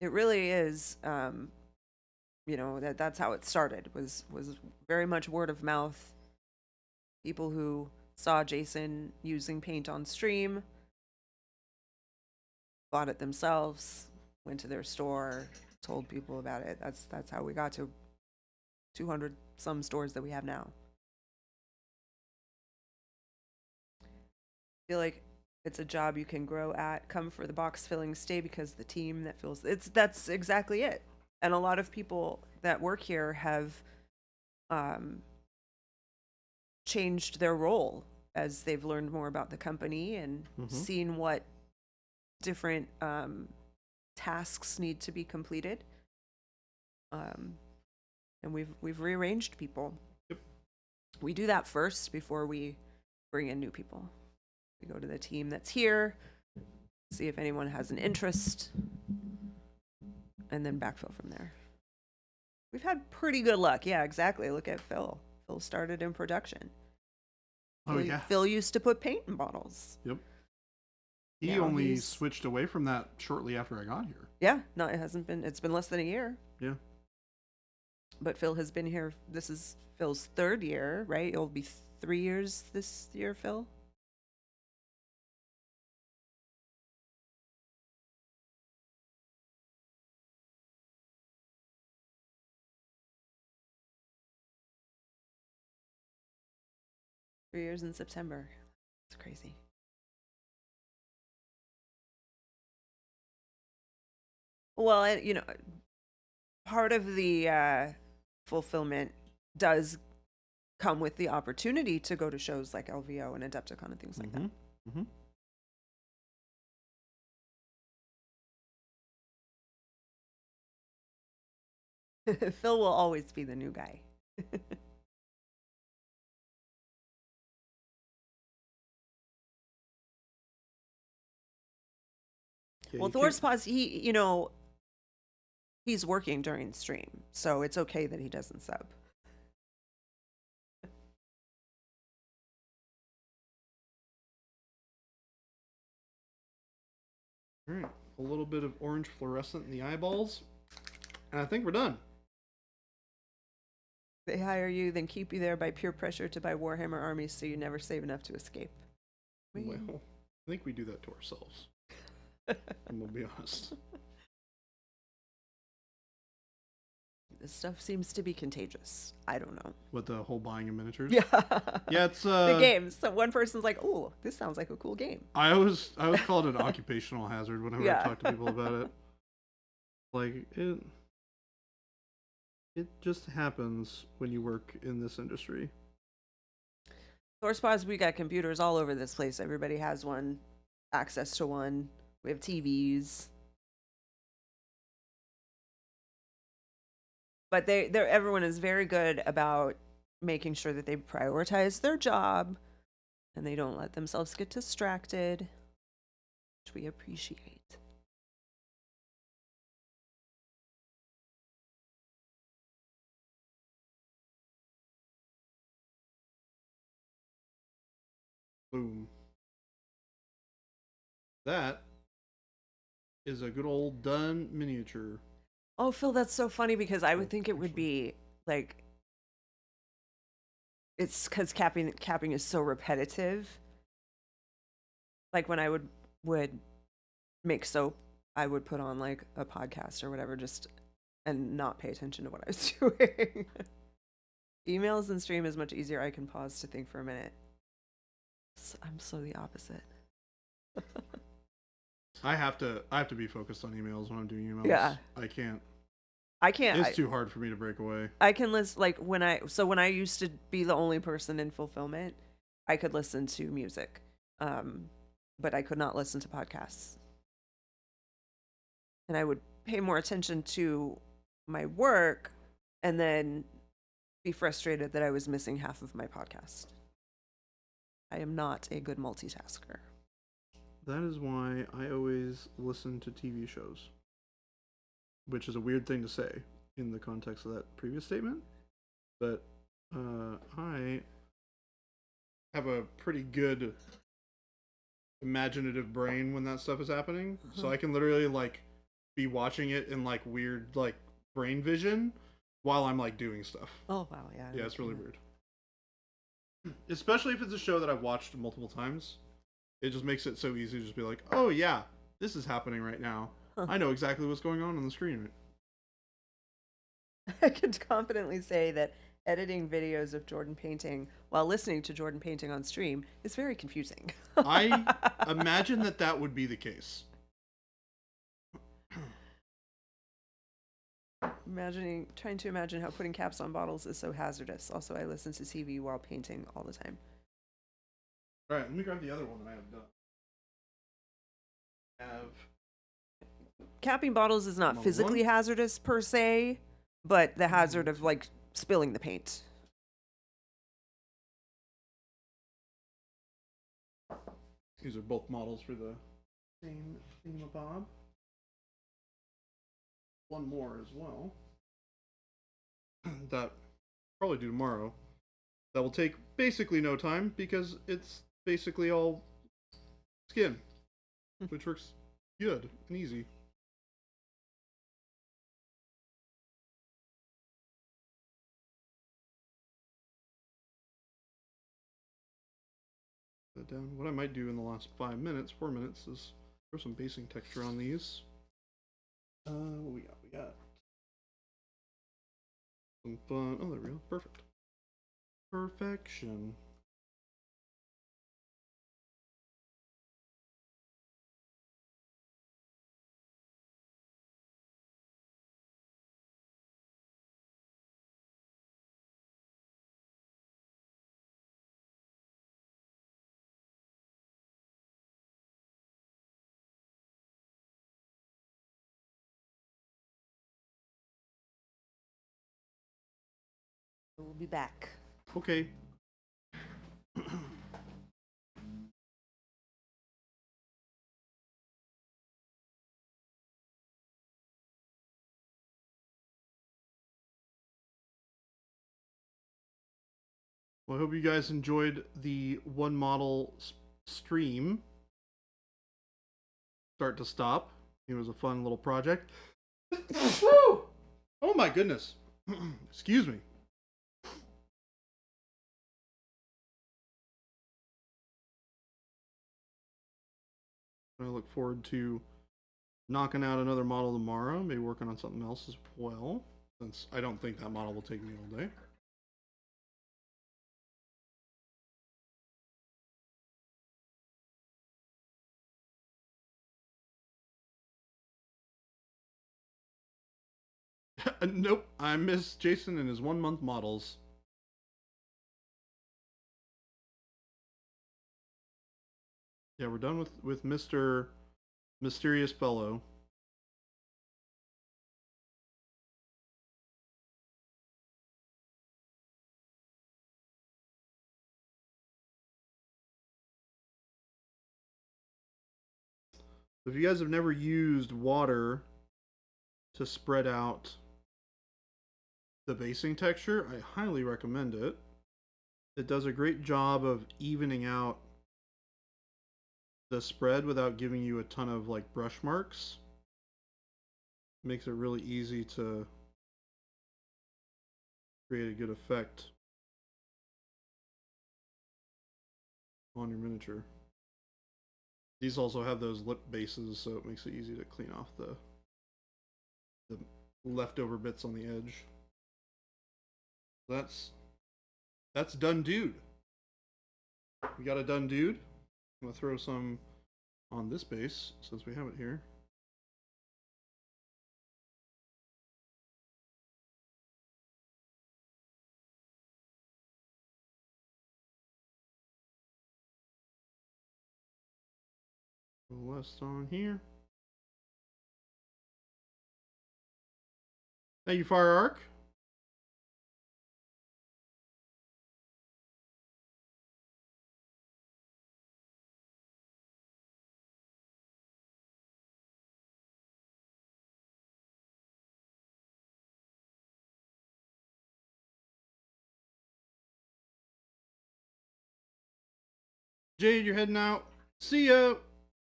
Speaker 2: It really is, you know, that's how it started, was very much word of mouth. People who saw Jason using paint on stream, bought it themselves, went to their store, told people about it. That's how we got to 200 some stores that we have now. I feel like it's a job you can grow at. Come for the box filling, stay because the team that fills that's exactly it. And a lot of people that work here have changed their role as they've learned more about the company and seen what different tasks need to be completed. And we've rearranged people.
Speaker 1: Yep.
Speaker 2: We do that first before we bring in new people. We go to the team that's here, see if anyone has an interest, and then backfill from there. We've had pretty good luck. Yeah, exactly. Look at Phil. Phil started in production.
Speaker 1: Oh, yeah.
Speaker 2: Phil used to put paint in bottles.
Speaker 1: Yep. He
Speaker 2: Now
Speaker 1: only
Speaker 2: he's-
Speaker 1: switched away from that shortly after I got here.
Speaker 2: Yeah, no, it's been less than a year.
Speaker 1: Yeah.
Speaker 2: But Phil has been here. This is Phil's third year, right? It'll be 3 years this year, Phil. Three years in September. It's crazy. Well, you know, part of the fulfillment does come with the opportunity to go to shows like LVO and Adepticon and things like that.
Speaker 1: Mm-hmm.
Speaker 2: Phil will always be the new guy.
Speaker 1: Yeah,
Speaker 2: Well,
Speaker 1: you
Speaker 2: Thor's
Speaker 1: can't-
Speaker 2: Paws, he's working during stream, so it's okay that he doesn't sub.
Speaker 1: All right, a little bit of orange fluorescent in the eyeballs, and I think we're done.
Speaker 2: They hire you, then keep you there by peer pressure to buy Warhammer armies so you never save enough to escape.
Speaker 1: Well, I think we do that to ourselves. I'm gonna be honest.
Speaker 2: This stuff seems to be contagious. I don't know.
Speaker 1: With the whole buying of miniatures.
Speaker 2: Yeah.
Speaker 1: Yeah, it's
Speaker 2: The games. So one person's like, "Oh, this sounds like a cool game."
Speaker 1: I always call it an occupational hazard whenever
Speaker 2: Yeah.
Speaker 1: I talk to people about it. Like it just happens when you work in this industry.
Speaker 2: Sourcepods, we got computers all over this place. Everybody has one, access to one. We have TVs. But everyone is very good about making sure that they prioritize their job and they don't let themselves get distracted, which we appreciate.
Speaker 1: Boom. That is a good old done miniature.
Speaker 2: Oh, Phil, that's so funny because I would think it would be like, it's because capping is so repetitive. Like when I would make soap, I would put on like a podcast or whatever, just and not pay attention to what I was doing. Emails and stream is much easier. I can pause to think for a minute. I'm so the opposite.
Speaker 1: I have to be focused on emails when I'm doing emails.
Speaker 2: Yeah.
Speaker 1: I can't.
Speaker 2: It's
Speaker 1: too hard for me to break away.
Speaker 2: I can listen, like when I used to be the only person in fulfillment, I could listen to music, but I could not listen to podcasts. And I would pay more attention to my work and then be frustrated that I was missing half of my podcast. I am not a good multitasker.
Speaker 1: That is why I always listen to TV shows. Which is a weird thing to say in the context of that previous statement. But I have a pretty good imaginative brain when that stuff is happening. So I can literally like be watching it in like weird like brain vision while I'm like doing stuff.
Speaker 2: Oh wow, yeah.
Speaker 1: Yeah, it's really weird. Especially if it's a show that I've watched multiple times. It just makes it so easy to just be like, oh yeah, this is happening right now. I know exactly what's going on the screen.
Speaker 2: I can confidently say that editing videos of Jordan painting while listening to Jordan painting on stream is very confusing.
Speaker 1: I imagine that would be the case.
Speaker 2: Trying to imagine how putting caps on bottles is so hazardous. Also, I listen to TV while painting all the time.
Speaker 1: All right, let me grab the other one that I have done.
Speaker 2: Capping bottles is not physically hazardous per se, but the hazard of like spilling the paint.
Speaker 1: These are both models for the same thingamabob. One more as well. That I'll probably do tomorrow. That will take basically no time because it's basically all skin, which works good and easy. That down. What I might do in the last 4 minutes, is throw some basing texture on these. What we got? Some fun. Oh, there we go. Perfect. Perfection.
Speaker 2: We'll be back.
Speaker 1: Okay. Well, I hope you guys enjoyed the one model stream. Start to stop. It was a fun little project. Oh my goodness. Excuse me. I look forward to knocking out another model tomorrow, maybe working on something else as well, since I don't think that model will take me all day. Nope, I miss Jason and his 1 month models. Yeah, we're done with Mr. Mysterious Fellow. If you guys have never used water to spread out the basing texture, I highly recommend it. It does a great job of evening out the spread without giving you a ton of like brush marks. Makes it really easy to create a good effect on your miniature. These also have those lip bases, so it makes it easy to clean off the leftover bits on the edge. That's done, dude. We got a done, dude. I'm gonna throw some on this base since we have it here. Less on here. Thank you, Fire Arc. Jade, you're heading out. See ya.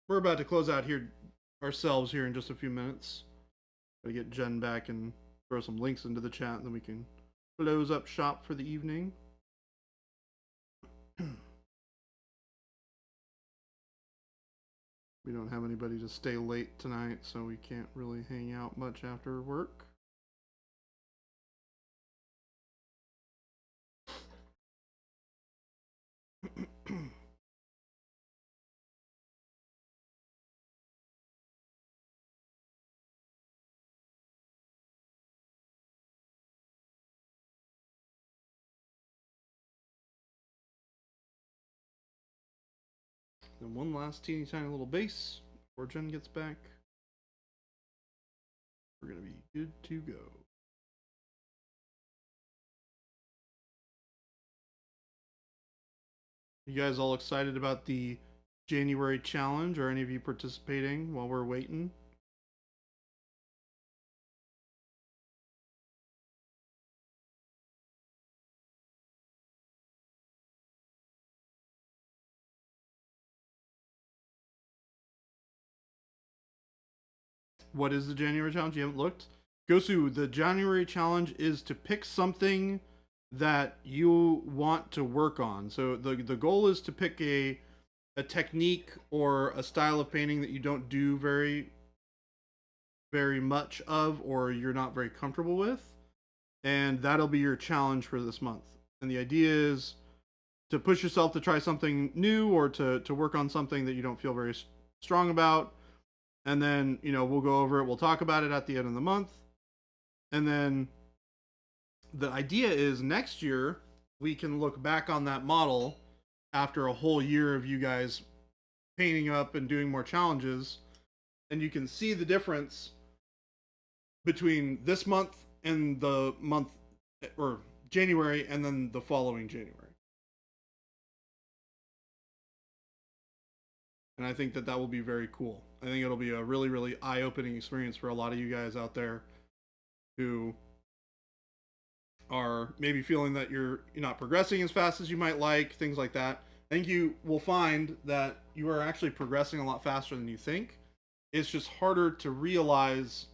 Speaker 1: We're about to close out here ourselves here in just a few minutes. Gotta get Jen back and throw some links into the chat, and then we can close up shop for the evening. We don't have anybody to stay late tonight, so we can't really hang out much after work. Then one last teeny tiny little base before Jen gets back. We're gonna be good to go. You guys all excited about the January challenge? Are any of you participating while we're waiting? What is the January challenge? You haven't looked? Gosu, the January challenge is to pick something that you want to work on. So the goal is to pick a technique or a style of painting that you don't do very much of, or you're not very comfortable with, and that'll be your challenge for this month. And the idea is to push yourself to try something new, or to work on something that you don't feel very strong about. And then, you know, we'll go over it. We'll talk about it at the end of the month. And then the idea is next year we can look back on that model after a whole year of you guys painting up and doing more challenges, and you can see the difference between this month and the month, or January, and then the following January. And I think that will be very cool. I think it'll be a really, really eye-opening experience for a lot of you guys out there who are maybe feeling that you're not progressing as fast as you might like, things like that. I think you will find that you are actually progressing a lot faster than you think. It's just harder to realize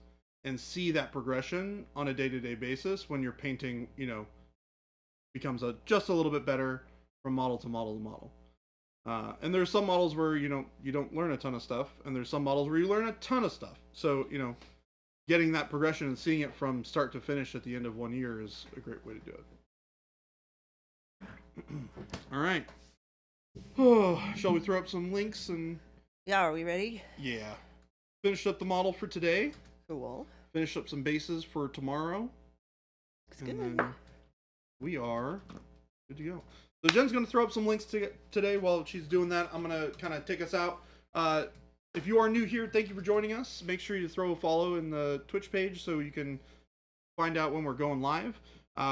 Speaker 1: and see that progression on a day-to-day basis when your painting, you know, becomes just a little bit better from model to model to model. And there's some models where you don't learn a ton of stuff, and there's some models where you learn a ton of stuff. So getting that progression and seeing it from start to finish at the end of 1 year is a great way to do it. All right. Shall we throw up some links and?
Speaker 2: Yeah, are we ready?
Speaker 1: Yeah. Finished up the model for today.
Speaker 2: Cool.
Speaker 1: Finished up some bases for tomorrow.
Speaker 2: Looks
Speaker 1: And
Speaker 2: good.
Speaker 1: then we are good to go. So Jen's going to throw up some links today. While she's doing that, I'm going to kind of take us out. If you are new here, thank you for joining us. Make sure you throw a follow in the Twitch page so you can find out when we're going live.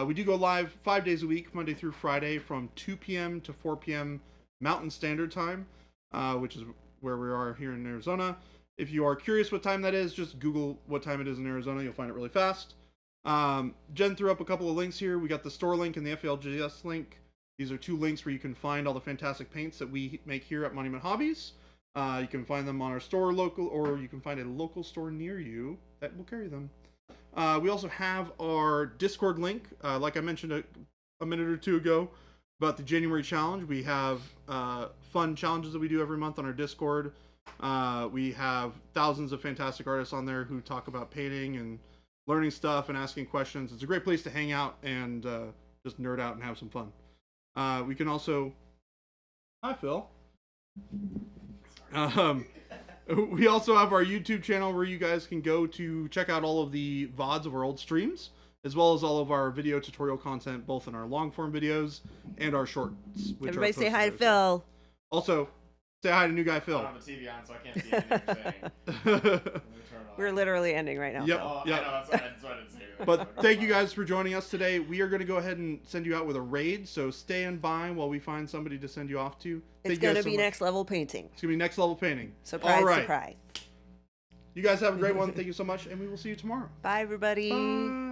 Speaker 1: We do go live 5 days a week, Monday through Friday, from 2 p.m. to 4 p.m. Mountain Standard Time, which is where we are here in Arizona. If you are curious what time that is, just Google what time it is in Arizona. You'll find it really fast. Jen threw up a couple of links here. We got the store link and the FLGS link. These are 2 links where you can find all the fantastic paints that we make here at Monument Hobbies. You can find them on our store local, or you can find a local store near you that will carry them. We also have our Discord link. Like I mentioned a minute or two ago about the January challenge. We have fun challenges that we do every month on our Discord. We have thousands of fantastic artists on there who talk about painting and learning stuff and asking questions. It's a great place to hang out and just nerd out and have some fun. We can also... Hi, Phil. We also have our YouTube channel where you guys can go to check out all of the VODs of our old streams, as well as all of our video tutorial content, both in our long form videos and our shorts. Which
Speaker 2: Everybody say hi to
Speaker 1: there.
Speaker 2: Phil.
Speaker 1: Also, say hi to new guy
Speaker 4: I
Speaker 1: Phil.
Speaker 4: don't have the TV on, so I can't see anything you're saying. Let me turn it on.
Speaker 2: We're literally ending right now.
Speaker 1: Yep.
Speaker 4: Oh,
Speaker 1: Yep.
Speaker 4: I know, that's why I didn't say anything.
Speaker 1: But thank you guys for joining us today. We are going to go ahead and send you out with a raid, so stand by while we find somebody to send you off to.
Speaker 2: It's
Speaker 1: Thank you
Speaker 2: going
Speaker 1: guys
Speaker 2: to
Speaker 1: so
Speaker 2: be
Speaker 1: much.
Speaker 2: next level painting.
Speaker 1: It's going to be next level painting.
Speaker 2: Surprise,
Speaker 1: All right.
Speaker 2: surprise.
Speaker 1: You guys have a great one. Thank you so much, and we will see you tomorrow.
Speaker 2: Bye, everybody.
Speaker 1: Bye.